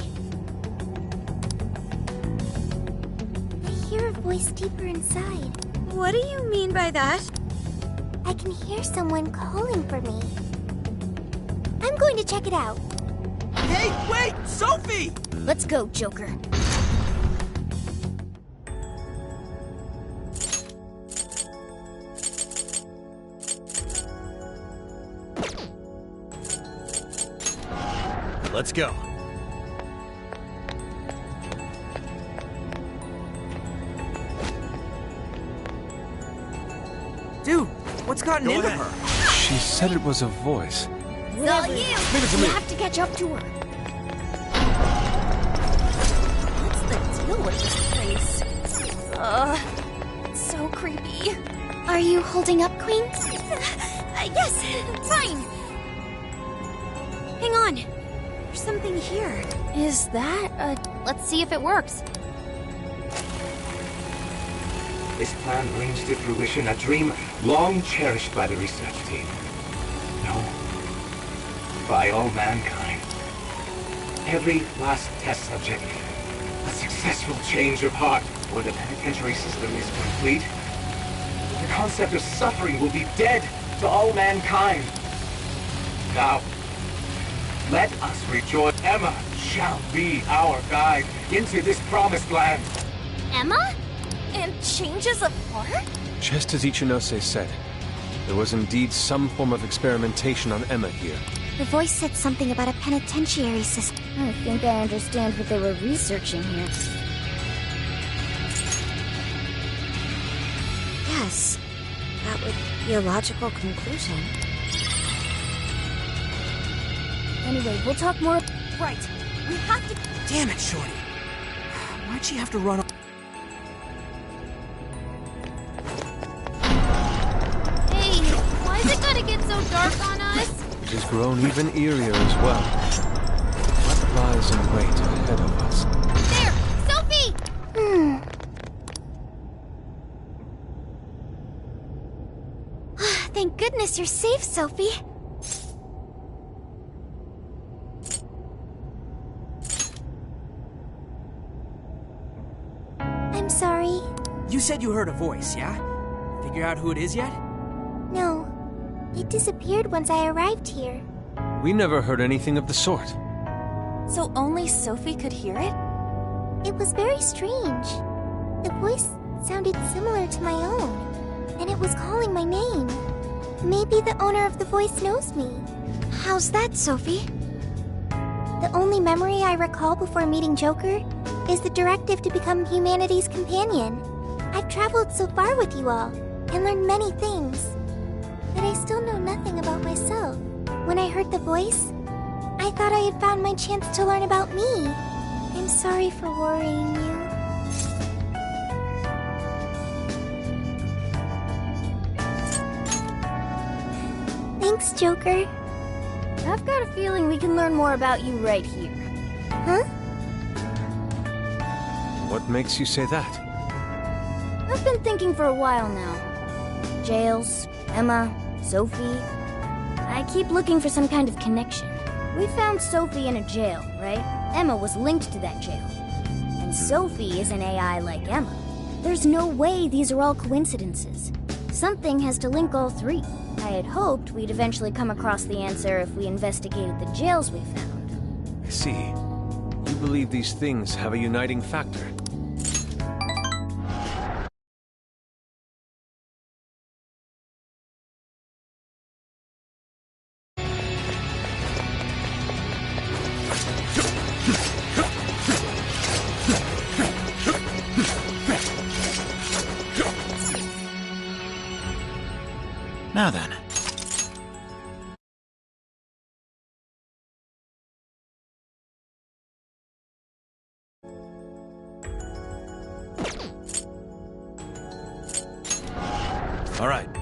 I hear a voice deeper inside. What do you mean by that? I can hear someone calling for me. I'm going to check it out. Hey, wait! Sophie! Let's go, Joker. Let's go. Dude, what's gotten into ahead. her? She said it was a voice. Whatever. you! Leave it to We me. have to catch up to her. What's the deal with this place? It's so creepy. Are you holding up, Queen? Yes, fine. Hang on. There's something here. Is that Let's see if it works. This plan brings to fruition a dream long cherished by the research team. No, by all mankind. Every last test subject, a successful change of heart, or the penitentiary system is complete. The concept of suffering will be dead to all mankind. Now, let us rejoice. Emma shall be our guide into this promised land. Emma? And changes of heart? Just as Ichinose said, there was indeed some form of experimentation on Emma here. The voice said something about a penitentiary system. I think I understand what they were researching here. Yes, that would be a logical conclusion. Anyway, we'll talk more. Right. We have to. Damn it, Shorty. Why'd she have to run? Hey, why is it gotta get so dark on us? It has grown even eerier as well. What lies in wait ahead of us? There! Sophie! Thank goodness you're safe, Sophie. I'm sorry. You said you heard a voice, yeah? Figure out who it is yet? No. It disappeared once I arrived here. We never heard anything of the sort. So only Sophie could hear it? It was very strange. The voice sounded similar to my own, and it was calling my name. Maybe the owner of the voice knows me. How's that, Sophie? The only memory I recall before meeting Joker is the directive to become humanity's companion. I've traveled so far with you all, and learned many things. But I still know nothing about myself. When I heard the voice, I thought I had found my chance to learn about me. I'm sorry for worrying you. Thanks, Joker. I've got a feeling we can learn more about you right here. Huh? What makes you say that? I've been thinking for a while now. Jails, Emma, Sophie. I keep looking for some kind of connection. We found Sophie in a jail, right? Emma was linked to that jail. And Sophie is an AI like Emma. There's no way these are all coincidences. Something has to link all three. I had hoped we'd eventually come across the answer if we investigated the jails we found. I see. You believe these things have a uniting factor. Now then. All right.